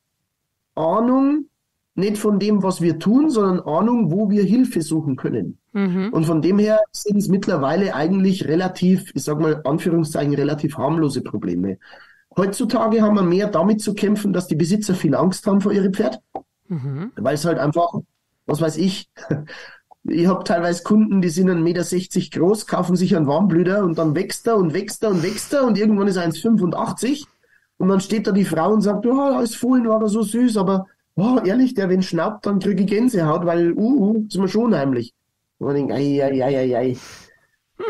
Ahnung, nicht von dem, was wir tun, sondern Ahnung, wo wir Hilfe suchen können. Und von dem her sind es mittlerweile eigentlich relativ, ich sag mal, Anführungszeichen, relativ harmlose Probleme. Heutzutage haben wir mehr damit zu kämpfen, dass die Besitzer viel Angst haben vor ihrem Pferd, weil es halt einfach, was weiß ich habe teilweise Kunden, die sind 1,60 Meter groß, kaufen sich einen Warmblüter und dann wächst er und wächst er und wächst er und irgendwann ist er 1,85 und dann steht da die Frau und sagt, ja, als Fohlen war er so süß, aber ehrlich, der wenn schnaubt, dann kriege ich Gänsehaut, weil, ist mir schon unheimlich. Und man denkt, ei.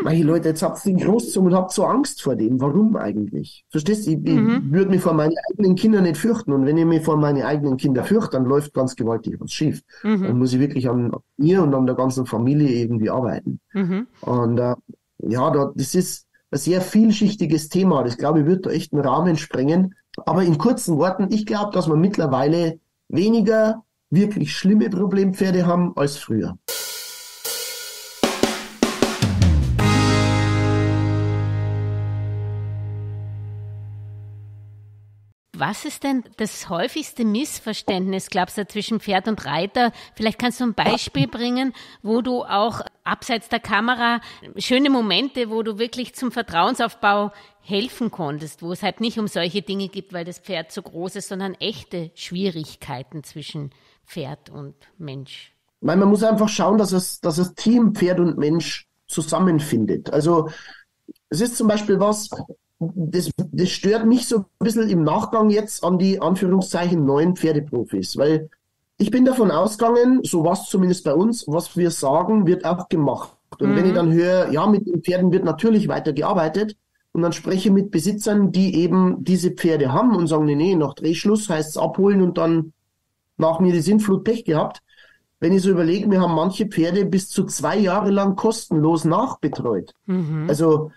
Meine Leute, jetzt habt ihr den großgezogen und habt so Angst vor dem. Warum eigentlich? Verstehst du? Ich würde mich vor meinen eigenen Kindern nicht fürchten. Und wenn ich mich vor meine eigenen Kinder fürchte, dann läuft ganz gewaltig was schief. Dann muss ich wirklich an mir und an der ganzen Familie irgendwie arbeiten. Und das ist ein sehr vielschichtiges Thema. Das, glaube ich, wird da echt einen Rahmen sprengen. Aber in kurzen Worten, ich glaube, dass wir mittlerweile weniger wirklich schlimme Problempferde haben als früher. Was ist denn das häufigste Missverständnis, glaubst du, zwischen Pferd und Reiter? Vielleicht kannst du ein Beispiel bringen, wo du auch abseits der Kamera schöne Momente, wo du wirklich zum Vertrauensaufbau helfen konntest, wo es halt nicht um solche Dinge gibt, weil das Pferd so groß ist, sondern echte Schwierigkeiten zwischen Pferd und Mensch. Man muss einfach schauen, dass das Team Pferd und Mensch zusammenfindet. Also es ist zum Beispiel was, das stört mich so ein bisschen im Nachgang jetzt an die Anführungszeichen neuen Pferdeprofis, weil ich bin davon ausgegangen, so war es zumindest bei uns, was wir sagen, wird auch gemacht. Und wenn ich dann höre, ja, mit den Pferden wird natürlich weitergearbeitet und dann spreche mit Besitzern, die eben diese Pferde haben und sagen, nee, nach Drehschluss heißt es abholen und dann nach mir die Sintflut Pech gehabt. Wenn ich so überlege, wir haben manche Pferde bis zu 2 Jahre lang kostenlos nachbetreut. Also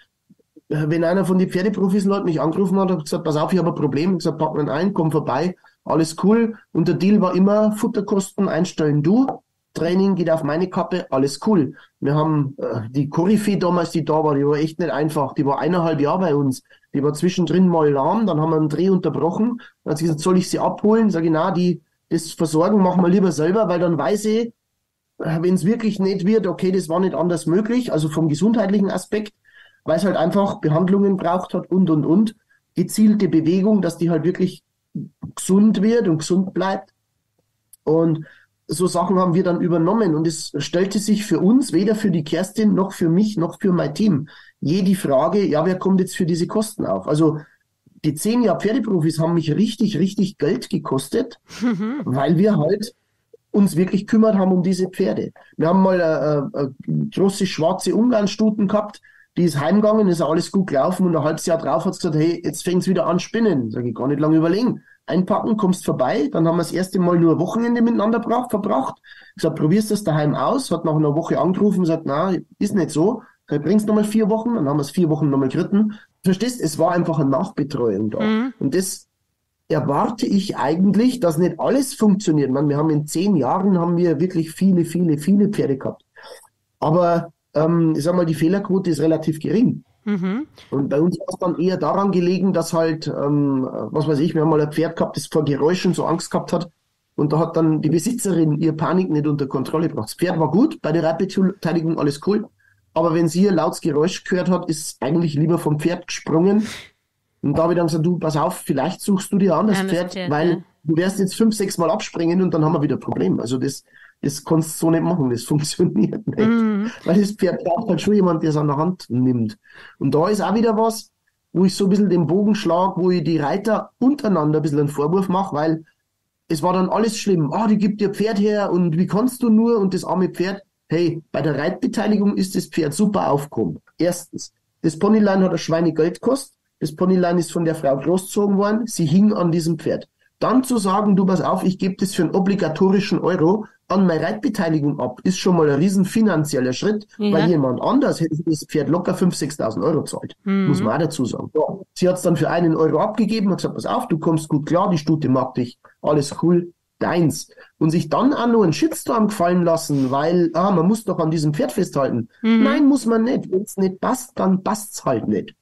wenn einer von den Pferdeprofis Leute mich angerufen hat, hat gesagt, pass auf, ich habe ein Problem. Ich habe gesagt, pack mir ein, komm vorbei, alles cool. Und der Deal war immer, Futterkosten einstellen du, Training geht auf meine Kappe, alles cool. Wir haben die Koryphäe damals, die da war, die war echt nicht einfach. Die war 1,5 Jahre bei uns. Die war zwischendrin mal lahm, dann haben wir einen Dreh unterbrochen. Dann hat sie gesagt, soll ich sie abholen? Sag ich, na, das Versorgen machen wir lieber selber, weil dann weiß ich, wenn es wirklich nicht wird, okay, das war nicht anders möglich, also vom gesundheitlichen Aspekt, weil es halt einfach Behandlungen braucht hat und. Gezielte Bewegung, dass die halt wirklich gesund wird und gesund bleibt. Und so Sachen haben wir dann übernommen. Und es stellte sich für uns, weder für die Kerstin noch für mich noch für mein Team, je die Frage, ja, wer kommt jetzt für diese Kosten auf? Also die 10 Jahre Pferdeprofis haben mich richtig, richtig Geld gekostet, weil wir halt uns wirklich kümmert haben um diese Pferde. Wir haben mal eine große schwarze Ungarnstuten gehabt, die ist heimgegangen, ist alles gut gelaufen und ein halbes Jahr drauf hat sie gesagt, hey, jetzt fängt's wieder an spinnen. Sag ich, gar nicht lange überlegen. Einpacken, kommst vorbei. Dann haben wir das erste Mal nur ein Wochenende miteinander verbracht. Ich gesagt, probierst das daheim aus. Hat nach einer Woche angerufen und gesagt, na, ist nicht so. Ich bring's nochmal 4 Wochen. Dann haben wir es 4 Wochen nochmal geritten. Verstehst? Es war einfach eine Nachbetreuung da. Und das erwarte ich eigentlich, dass nicht alles funktioniert. Man, wir haben in 10 Jahren haben wir wirklich viele, viele, viele Pferde gehabt. Aber ich sag mal, die Fehlerquote ist relativ gering. Und bei uns war es dann eher daran gelegen, dass halt, was weiß ich, wir haben mal ein Pferd gehabt, das vor Geräuschen so Angst gehabt hat. Und da hat dann die Besitzerin ihr Panik nicht unter Kontrolle gebracht. Das Pferd war gut, bei der Reitbeteiligung alles cool. Aber wenn sie ein lautes Geräusch gehört hat, ist eigentlich lieber vom Pferd gesprungen. Und da habe ich dann gesagt, du, pass auf, vielleicht suchst du dir ein anderes Pferd, weil du wirst jetzt 5, 6 Mal abspringen und dann haben wir wieder ein Problem. Also das kannst du so nicht machen, das funktioniert nicht. Weil das Pferd braucht halt schon jemand, der es an der Hand nimmt. Und da ist auch wieder was, wo ich so ein bisschen den Bogen schlage, wo ich die Reiter untereinander ein bisschen einen Vorwurf mache, weil es war dann alles schlimm. Die gibt dir Pferd her und wie kannst du nur? Und das arme Pferd, hey, bei der Reitbeteiligung ist das Pferd super aufgekommen. Erstens, das Ponylein hat ein Schweinegeld gekostet. Das Ponylein ist von der Frau großgezogen worden. Sie hing an diesem Pferd. Dann zu sagen, du pass auf, ich gebe das für einen obligatorischen Euro an meine Reitbeteiligung ab, ist schon mal ein riesen finanzieller Schritt, weil jemand anders hätte das Pferd locker 5.000, 6.000 Euro zahlt. Muss man auch dazu sagen. Ja. Sie hat es dann für 1 Euro abgegeben und gesagt, pass auf, du kommst gut klar, die Stute mag dich, alles cool, deins. Und sich dann auch noch einen Shitstorm gefallen lassen, weil, man muss doch an diesem Pferd festhalten. Nein, muss man nicht. Wenn es nicht passt, dann passt's halt nicht.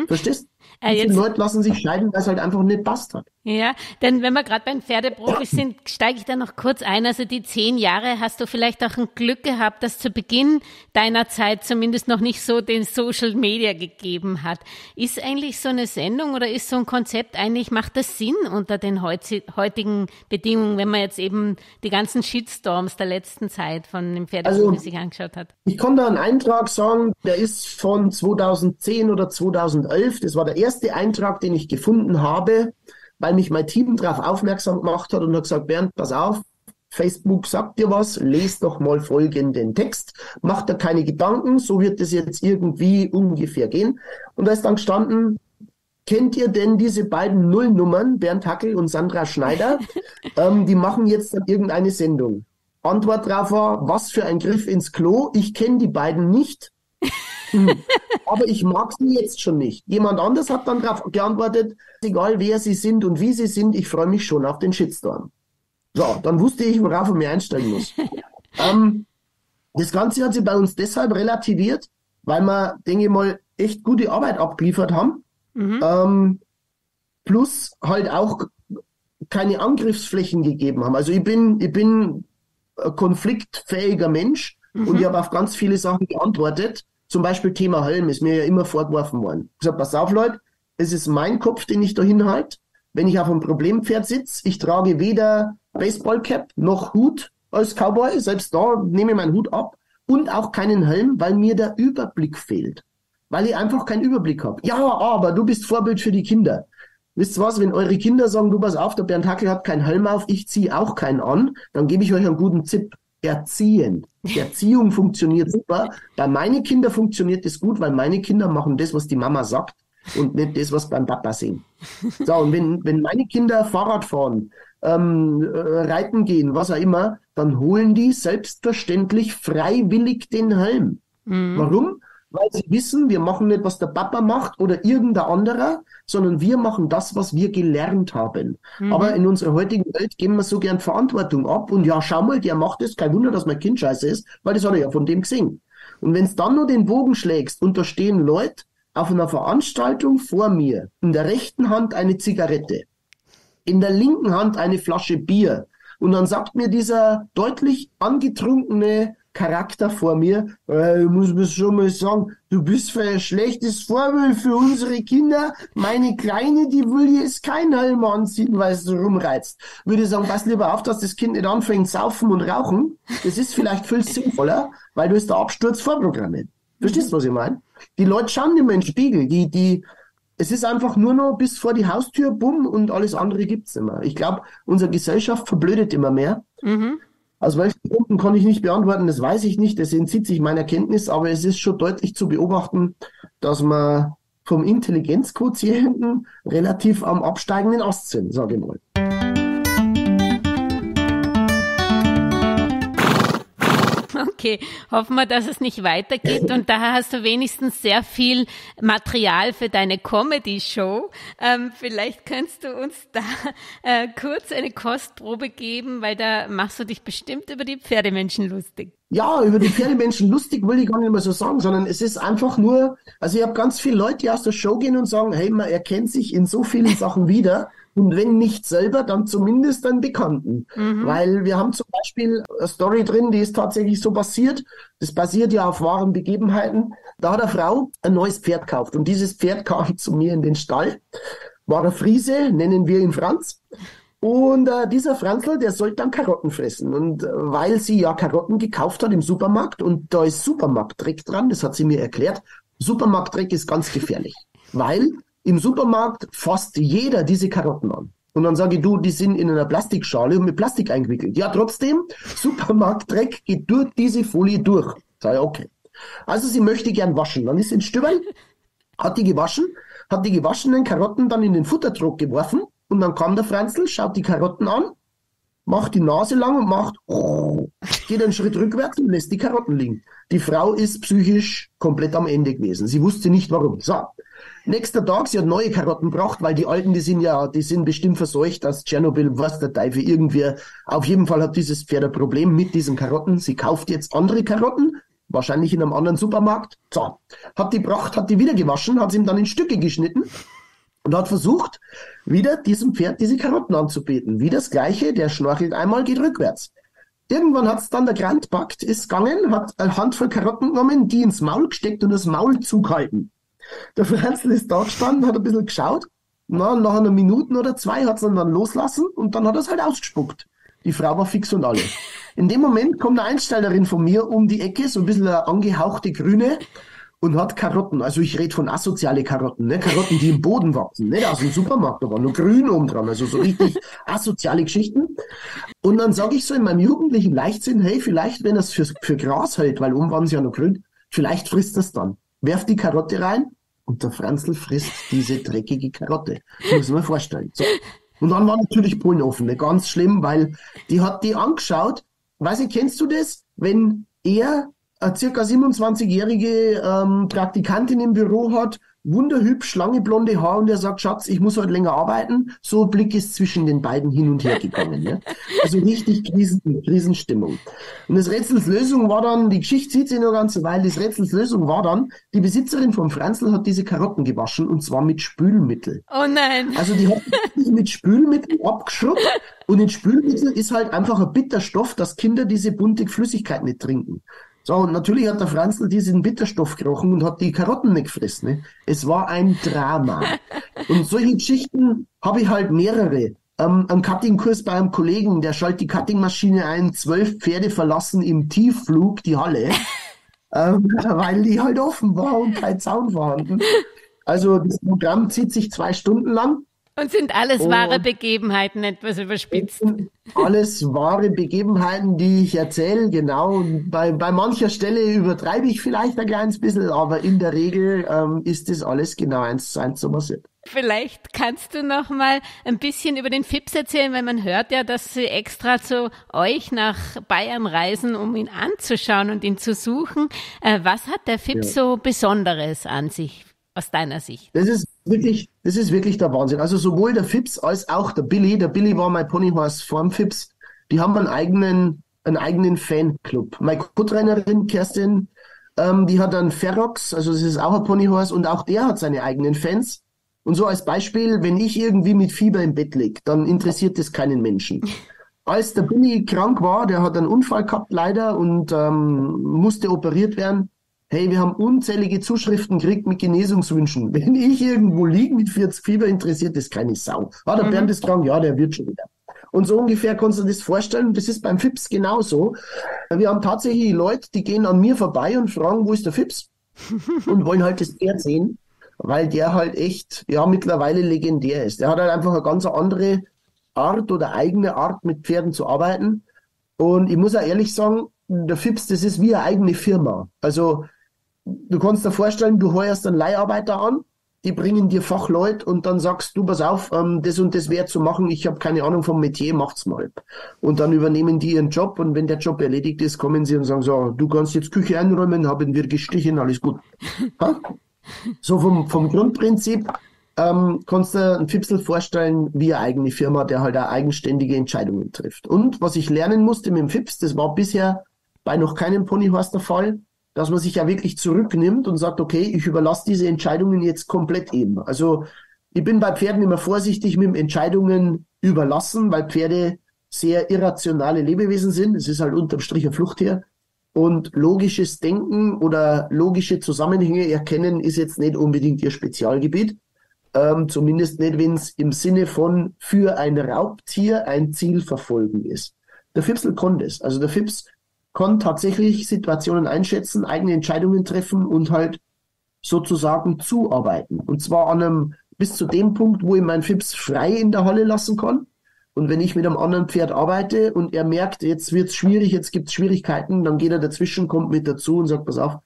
Verstehst? Die Leute lassen sich scheiden, weil es halt einfach nicht passt hat. Ja, denn wenn wir gerade beim Pferdeprofis sind, steige ich da noch kurz ein. Also die 10 Jahre hast du vielleicht auch ein Glück gehabt, dass zu Beginn deiner Zeit zumindest noch nicht so den Social Media gegeben hat. Ist eigentlich so eine Sendung oder ist so ein Konzept eigentlich, macht das Sinn unter den heutigen Bedingungen, wenn man jetzt eben die ganzen Shitstorms der letzten Zeit von dem Pferdeprofis sich angeschaut hat? Ich kann da einen Eintrag sagen, der ist von 2010 oder 2011. Das war der erste Eintrag, den ich gefunden habe, weil mich mein Team darauf aufmerksam gemacht hat und hat gesagt, Bernd, pass auf, Facebook sagt dir was, lest doch mal folgenden Text, mach da keine Gedanken, so wird es jetzt irgendwie ungefähr gehen. Und da ist dann gestanden, kennt ihr denn diese beiden Nullnummern, Bernd Hackel und Sandra Schneider? Die machen jetzt dann irgendeine Sendung. Antwort drauf war, was für ein Griff ins Klo, ich kenne die beiden nicht. Aber ich mag sie jetzt schon nicht. Jemand anders hat dann darauf geantwortet, egal wer sie sind und wie sie sind, ich freue mich schon auf den Shitstorm. So, dann wusste ich, worauf ich mir einstellen muss. Das Ganze hat sich bei uns deshalb relativiert, weil wir, denke ich mal, echt gute Arbeit abgeliefert haben. Plus halt auch keine Angriffsflächen gegeben haben. Also ich bin ein konfliktfähiger Mensch und ich habe auf ganz viele Sachen geantwortet. Zum Beispiel Thema Helm ist mir ja immer vorgeworfen worden. Ich sage, pass auf Leute, es ist mein Kopf, den ich da hinhalte. Wenn ich auf einem Problempferd sitze, ich trage weder Baseballcap noch Hut als Cowboy, selbst da nehme ich meinen Hut ab und auch keinen Helm, weil mir der Überblick fehlt. Weil ich einfach keinen Überblick habe. Ja, aber du bist Vorbild für die Kinder. Wisst ihr was, wenn eure Kinder sagen, du pass auf, der Bernd Hackel hat keinen Helm auf, ich ziehe auch keinen an, dann gebe ich euch einen guten Tipp. Erziehen. Die Erziehung funktioniert super. Bei meinen Kindern funktioniert das gut, weil meine Kinder machen das, was die Mama sagt und nicht das, was beim Papa sehen. So, und wenn meine Kinder Fahrrad fahren, reiten gehen, was auch immer, dann holen die selbstverständlich freiwillig den Helm. Warum? Weil sie wissen, wir machen nicht, was der Papa macht oder irgendein anderer, sondern wir machen das, was wir gelernt haben. Aber in unserer heutigen Welt geben wir so gern Verantwortung ab und ja, schau mal, der macht das, kein Wunder, dass mein Kind scheiße ist, weil das hat er ja von dem gesehen. Und wenn es dann nur den Bogen schlägst und da stehen Leute auf einer Veranstaltung vor mir, in der rechten Hand eine Zigarette, in der linken Hand eine Flasche Bier Und dann sagt mir dieser deutlich angetrunkene Charakter vor mir, ich muss mir schon mal sagen, du bist für ein schlechtes Vorbild für unsere Kinder. Meine Kleine, die will jetzt keinen Helm anziehen, weil sie rumreizt. Würde ich sagen, pass lieber auf, dass das Kind nicht anfängt, saufen und rauchen. Das ist vielleicht viel sinnvoller, weil du ist der Absturz vorprogrammiert. Verstehst du, was ich meine? Die Leute schauen immer in den Spiegel. Es ist einfach nur noch bis vor die Haustür, bumm, und alles andere gibt's immer. Ich glaube, unsere Gesellschaft verblödet immer mehr. Aus welchen Gründen kann ich nicht beantworten, das weiß ich nicht, das entzieht sich meiner Kenntnis, aber es ist schon deutlich zu beobachten, dass wir vom Intelligenzquotienten relativ am absteigenden Ast sind, sage ich mal. Okay, hoffen wir, dass es nicht weitergeht und daher hast du wenigstens sehr viel Material für deine Comedy-Show. Vielleicht kannst du uns da kurz eine Kostprobe geben, weil da machst du dich bestimmt über die Pferdemenschen lustig. Ja, über die Pferdemenschen lustig will ich gar nicht mehr so sagen, sondern es ist einfach nur, also ich habe ganz viele Leute, die aus der Show gehen und sagen, hey, man erkennt sich in so vielen Sachen wieder. Und wenn nicht selber, dann zumindest einen Bekannten. Weil wir haben zum Beispiel eine Story drin, die ist tatsächlich so passiert. Das basiert ja auf wahren Begebenheiten. Da hat eine Frau ein neues Pferd gekauft. Und dieses Pferd kam zu mir in den Stall. War der Friese, nennen wir ihn Franz. Und dieser Franzl, der sollte dann Karotten fressen. Und weil sie ja Karotten gekauft hat im Supermarkt und da ist Supermarktdreck dran, das hat sie mir erklärt, Supermarktdreck ist ganz gefährlich. Weil im Supermarkt fasst jeder diese Karotten an. Und dann sage ich, du, die sind in einer Plastikschale und mit Plastik eingewickelt. Ja, trotzdem, Supermarktdreck geht durch diese Folie durch. Sag ich, okay. Also sie möchte gern waschen. Dann ist sie ins Stübern, hat die gewaschenen Karotten dann in den Futtertrog geworfen und dann kam der Franzl, schaut die Karotten an, macht die Nase lang und macht, geht einen Schritt rückwärts und lässt die Karotten liegen. Die Frau ist psychisch komplett am Ende gewesen. Sie wusste nicht warum. So. Nächster Tag, sie hat neue Karotten gebracht, weil die alten, die sind bestimmt verseucht aus Tschernobyl, was der Teufel, irgendwer. Auf jeden Fall hat dieses Pferd ein Problem mit diesen Karotten. Sie kauft jetzt andere Karotten, wahrscheinlich in einem anderen Supermarkt. So, hat die gebracht, hat die wieder gewaschen, hat sie ihm dann in Stücke geschnitten und hat versucht, wieder diesem Pferd diese Karotten anzubieten. Wie das Gleiche, der schnorchelt einmal, geht rückwärts. Irgendwann hat's dann der Grant packt, ist gegangen, hat eine Handvoll Karotten genommen, die ins Maul gesteckt und das Maul zugehalten. Der Franzl ist da gestanden, hat ein bisschen geschaut. Nach einer Minute oder zwei hat es dann loslassen und dann hat er es halt ausgespuckt. Die Frau war fix und alle. In dem Moment kommt eine Einstellerin von mir um die Ecke, so ein bisschen eine angehauchte Grüne, und hat Karotten. Also ich rede von asoziale Karotten, ne? Karotten, die im Boden wachsen, nicht aus dem Supermarkt, da war nur grün oben dran, also so richtig asoziale Geschichten. Und dann sage ich so in meinem jugendlichen Leichtsinn, hey, vielleicht, wenn er es für Gras hält, weil oben waren sie ja noch grün, vielleicht frisst das dann. Werft die Karotte rein und der Franzl frisst diese dreckige Karotte. Das muss man vorstellen. So. Und dann war natürlich Polen offen, ne? Ganz schlimm, weil die hat die angeschaut. Weiß ich, kennst du das? Wenn er eine circa 27-jährige Praktikantin im Büro hat, wunderhübsch, lange blonde Haare und er sagt, Schatz, ich muss heute länger arbeiten. So Blick ist zwischen den beiden hin und her gegangen. Ne? Also richtig Krisenstimmung. Und das Rätselslösung war dann, die Geschichte zieht sich noch ganz eine Weile, das Rätselslösung war dann, die Besitzerin vom Franzl hat diese Karotten gewaschen und zwar mit Spülmittel. Oh nein. Also die hat mit Spülmittel abgeschrubbt und in Spülmittel ist halt einfach ein Bitterstoff, dass Kinder diese bunte Flüssigkeit nicht trinken. So, und natürlich hat der Franzl diesen Bitterstoff gerochen und hat die Karotten nicht gefressen. Ne? Es war ein Drama. Und solche Geschichten habe ich halt mehrere. Ein Cutting-Kurs bei einem Kollegen, der schaltet die Cutting-Maschine ein, 12 Pferde verlassen im Tiefflug die Halle, weil die halt offen war und kein Zaun vorhanden. Also das Programm zieht sich 2 Stunden lang. Und sind alles wahre Begebenheiten, etwas überspitzt. Alles wahre Begebenheiten, die ich erzähle, genau. Und bei mancher Stelle übertreibe ich vielleicht ein kleines bisschen, aber in der Regel ist das alles genau 1:1 so passiert. Vielleicht kannst du noch mal ein bisschen über den Fips erzählen, weil man hört ja, dass sie extra zu euch nach Bayern reisen, um ihn anzuschauen und ihn zu suchen. Was hat der Fips so Besonderes an sich? Aus deiner Sicht? Das ist wirklich der Wahnsinn. Also sowohl der Fips als auch der Billy. Der Billy war mein Ponyhorse vorm Fips. Die haben einen eigenen Fanclub. Meine Co-Trainerin Kerstin, die hat einen Ferox, also das ist auch ein Ponyhorse und auch der hat seine eigenen Fans. Und so als Beispiel, wenn ich irgendwie mit Fieber im Bett liege, dann interessiert das keinen Menschen. als der Billy krank war, der hat einen Unfall gehabt leider und musste operiert werden. Hey, wir haben unzählige Zuschriften gekriegt mit Genesungswünschen. Wenn ich irgendwo liege mit 40 Fieber, interessiert das keine Sau. Ah, der Bernd ist krank, ja, der wird schon wieder. Und so ungefähr kannst du dir das vorstellen. Das ist beim Fips genauso. Wir haben tatsächlich Leute, die gehen an mir vorbei und fragen, wo ist der Fips? Und wollen halt das Pferd sehen, weil der halt echt, ja, mittlerweile legendär ist. Der hat halt einfach eine ganz andere Art oder eigene Art, mit Pferden zu arbeiten. Und ich muss auch ehrlich sagen, der Fips, das ist wie eine eigene Firma. Also, du kannst dir vorstellen, du heuerst einen Leiharbeiter an, die bringen dir Fachleute und dann sagst du, pass auf, das und das wäre zu machen, ich habe keine Ahnung vom Metier, macht's mal. Und dann übernehmen die ihren Job und wenn der Job erledigt ist, kommen sie und sagen so, du kannst jetzt Küche einräumen, haben wir gestrichen, alles gut. So vom Grundprinzip kannst du einen Fipsel vorstellen wie eine eigene Firma, der halt auch eigenständige Entscheidungen trifft. Und was ich lernen musste mit dem Fips, das war bisher bei noch keinem Ponyhorse der Fall, dass man sich ja wirklich zurücknimmt und sagt, okay, ich überlasse diese Entscheidungen jetzt komplett ihm. Also ich bin bei Pferden immer vorsichtig mit Entscheidungen überlassen, weil Pferde sehr irrationale Lebewesen sind. Es ist halt unterm Strich ein Fluchttier. Und logisches Denken oder logische Zusammenhänge erkennen ist jetzt nicht unbedingt ihr Spezialgebiet. Zumindest nicht, wenn es im Sinne von für ein Raubtier ein Ziel verfolgen ist. Der Fipsel kann das. Also der Fips kann tatsächlich Situationen einschätzen, eigene Entscheidungen treffen und halt sozusagen zuarbeiten. Und zwar bis zu dem Punkt, wo ich meinen Fips frei in der Halle lassen kann. Und wenn ich mit einem anderen Pferd arbeite und er merkt, jetzt wird's schwierig, jetzt gibt's Schwierigkeiten, dann geht er dazwischen, kommt mit dazu und sagt, pass auf,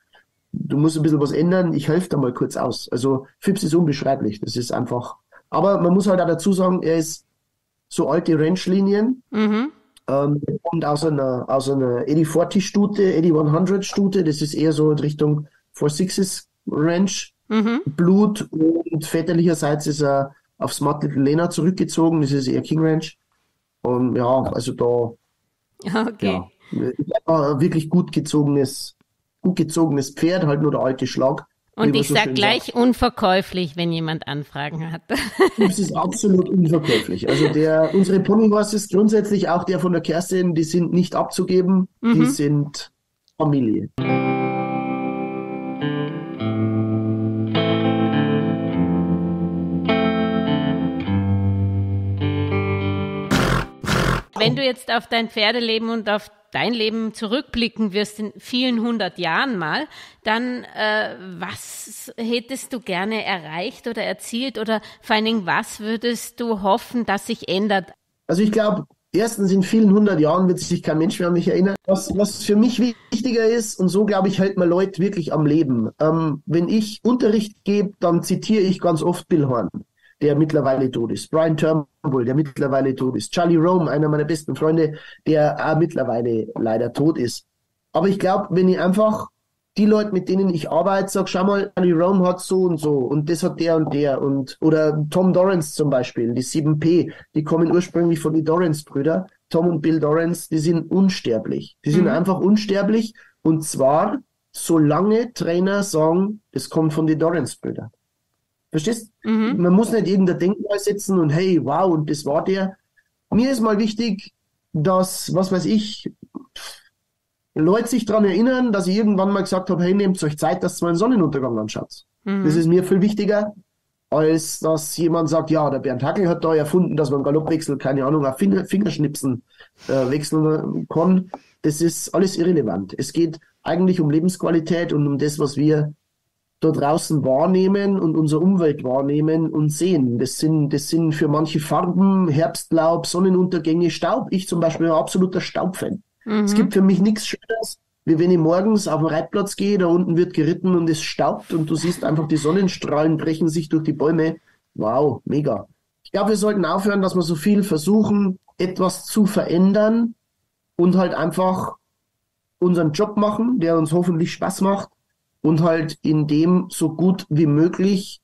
du musst ein bisschen was ändern, ich helfe da mal kurz aus. Also Fips ist unbeschreiblich, das ist einfach, aber man muss halt auch dazu sagen, er ist so alte Ranchlinien, er kommt aus einer 80-40-Stute, 80-100-Stute, das ist eher so in Richtung Four Sixes Ranch, Blut und väterlicherseits ist er auf Smart Little Lena zurückgezogen, das ist eher King Ranch und ja, also da Okay. ja, wirklich gut gezogenes Pferd, halt nur der alte Schlag. Und ich sag gleich unverkäuflich, wenn jemand Anfragen hat. Das ist absolut unverkäuflich. Also unsere Ponyhorses, grundsätzlich auch der von der Kerstin, die sind nicht abzugeben, die sind Familie. Wenn du jetzt auf dein Pferdeleben und auf dein Leben zurückblicken wirst in vielen 100 Jahren mal, dann was hättest du gerne erreicht oder erzielt oder vor allen Dingen, was würdest du hoffen, dass sich ändert? Also ich glaube, erstens in vielen 100 Jahren wird sich kein Mensch mehr an mich erinnern. Was für mich wichtiger ist, und so glaube ich, hält man Leute wirklich am Leben. Wenn ich Unterricht gebe, dann zitiere ich ganz oft Bill Horn, der mittlerweile tot ist. Brian Turnbull, der mittlerweile tot ist. Charlie Rome, einer meiner besten Freunde, der auch mittlerweile leider tot ist. Aber ich glaube, wenn ich einfach die Leute, mit denen ich arbeite, sage, schau mal, Charlie Rome hat so und das hat der und der oder Tom Dorrance zum Beispiel, die 7P, die kommen ursprünglich von den Dorrance-Brüder. Tom und Bill Dorrance, die sind unsterblich. Die sind einfach unsterblich und zwar, solange Trainer sagen, das kommt von den Dorrance-Brüdern. Verstehst? Man muss nicht irgendein Denkmal setzen und hey, wow, und das war der. Mir ist mal wichtig, dass, was weiß ich, Leute sich daran erinnern, dass ich irgendwann mal gesagt habe, hey, nehmt euch Zeit, dass ihr mal einen Sonnenuntergang anschaut. Das ist mir viel wichtiger, als dass jemand sagt, ja, der Bernd Hackel hat da erfunden, dass man Galoppwechsel, keine Ahnung, auf Fingerschnipsen wechseln kann. Das ist alles irrelevant. Es geht eigentlich um Lebensqualität und um das, was wir da draußen wahrnehmen und unsere Umwelt wahrnehmen und sehen. Das sind für manche Farben, Herbstlaub, Sonnenuntergänge, Staub. Ich zum Beispiel bin ein absoluter Staubfan. Es gibt für mich nichts Schöneres, wie wenn ich morgens auf den Reitplatz gehe, da unten wird geritten und es staubt und du siehst einfach die Sonnenstrahlen brechen sich durch die Bäume. Wow, mega. Ich glaube, wir sollten aufhören, dass wir so viel versuchen, etwas zu verändern und halt einfach unseren Job machen, der uns hoffentlich Spaß macht und halt in dem so gut wie möglich,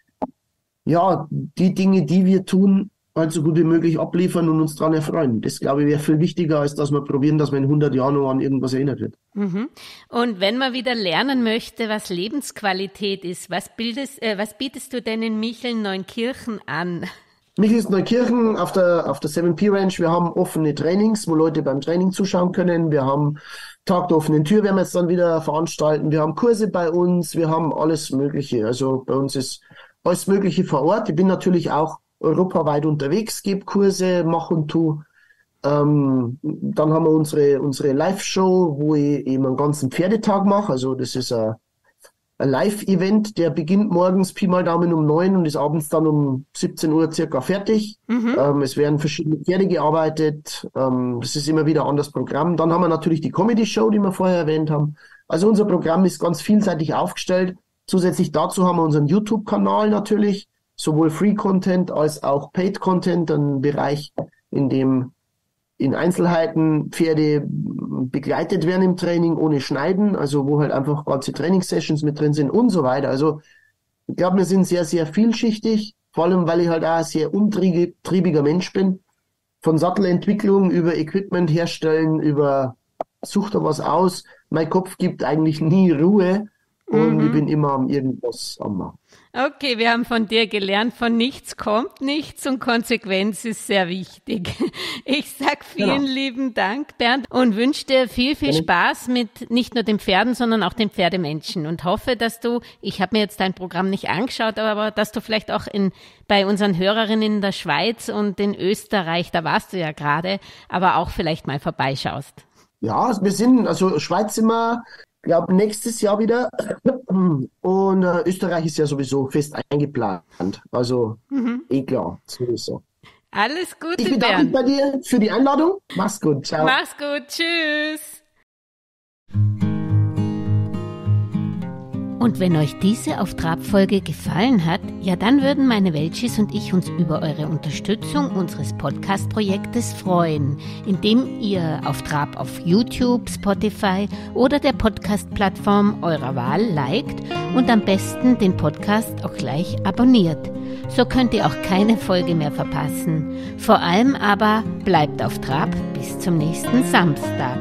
ja, die Dinge, die wir tun, halt so gut wie möglich abliefern und uns daran erfreuen. Das, glaube ich, wäre viel wichtiger, als dass wir probieren, dass man in 100 Jahren noch an irgendwas erinnert wird. Und wenn man wieder lernen möchte, was Lebensqualität ist, was bietest du denn in Micheln-Neunkirchen an? Michelsneukirchen auf der 7P Ranch. Wir haben offene Trainings, wo Leute beim Training zuschauen können. Wir haben Tag der offenen Tür, werden wir jetzt dann wieder veranstalten. Wir haben Kurse bei uns. Wir haben alles Mögliche. Also bei uns ist alles Mögliche vor Ort. Ich bin natürlich auch europaweit unterwegs, gebe Kurse, mache und tu. Dann haben wir unsere Live-Show, wo ich eben einen ganzen Pferdetag mache. Also das ist ein Live-Event, der beginnt morgens Pi mal Daumen um 9 und ist abends dann um 17 Uhr circa fertig. Es werden verschiedene Pferde gearbeitet. Das ist immer wieder ein anderes Programm. Dann haben wir natürlich die Comedy-Show, die wir vorher erwähnt haben. Also unser Programm ist ganz vielseitig aufgestellt. Zusätzlich dazu haben wir unseren YouTube-Kanal natürlich, sowohl Free-Content als auch Paid-Content, ein Bereich, in dem in Einzelheiten Pferde begleitet werden im Training ohne Schneiden, also wo halt einfach ganze Trainingssessions mit drin sind und so weiter. Also ich glaube, wir sind sehr, sehr vielschichtig, vor allem, weil ich halt auch ein sehr umtriebiger Mensch bin. Von Sattelentwicklung über Equipment herstellen, über such da was aus. Mein Kopf gibt eigentlich nie Ruhe und ich bin immer am irgendwas am machen. Okay, wir haben von dir gelernt, von nichts kommt nichts und Konsequenz ist sehr wichtig. Ich sag vielen lieben Dank, Bernd, und wünsche dir viel, viel Spaß mit nicht nur den Pferden, sondern auch den Pferdemenschen und hoffe, dass du, ich habe mir jetzt dein Programm nicht angeschaut, aber dass du vielleicht auch bei unseren Hörerinnen in der Schweiz und in Österreich, da warst du ja gerade, aber auch vielleicht mal vorbeischaust. Ja, wir sind, also Schweiz sind wir, glaube nächstes Jahr wieder und Österreich ist ja sowieso fest eingeplant, also klar, sowieso. Alles Gute, Ich bedanke mich bei dir für die Einladung. Mach's gut, ciao. Mach's gut, tschüss. Und wenn euch diese Auf Trab-Folge gefallen hat, ja dann würden meine Welchis und ich uns über eure Unterstützung unseres Podcast-Projektes freuen, indem ihr Auf Trab auf YouTube, Spotify oder der Podcast-Plattform eurer Wahl liked und am besten den Podcast auch gleich abonniert. So könnt ihr auch keine Folge mehr verpassen. Vor allem aber bleibt auf Trab bis zum nächsten Samstag.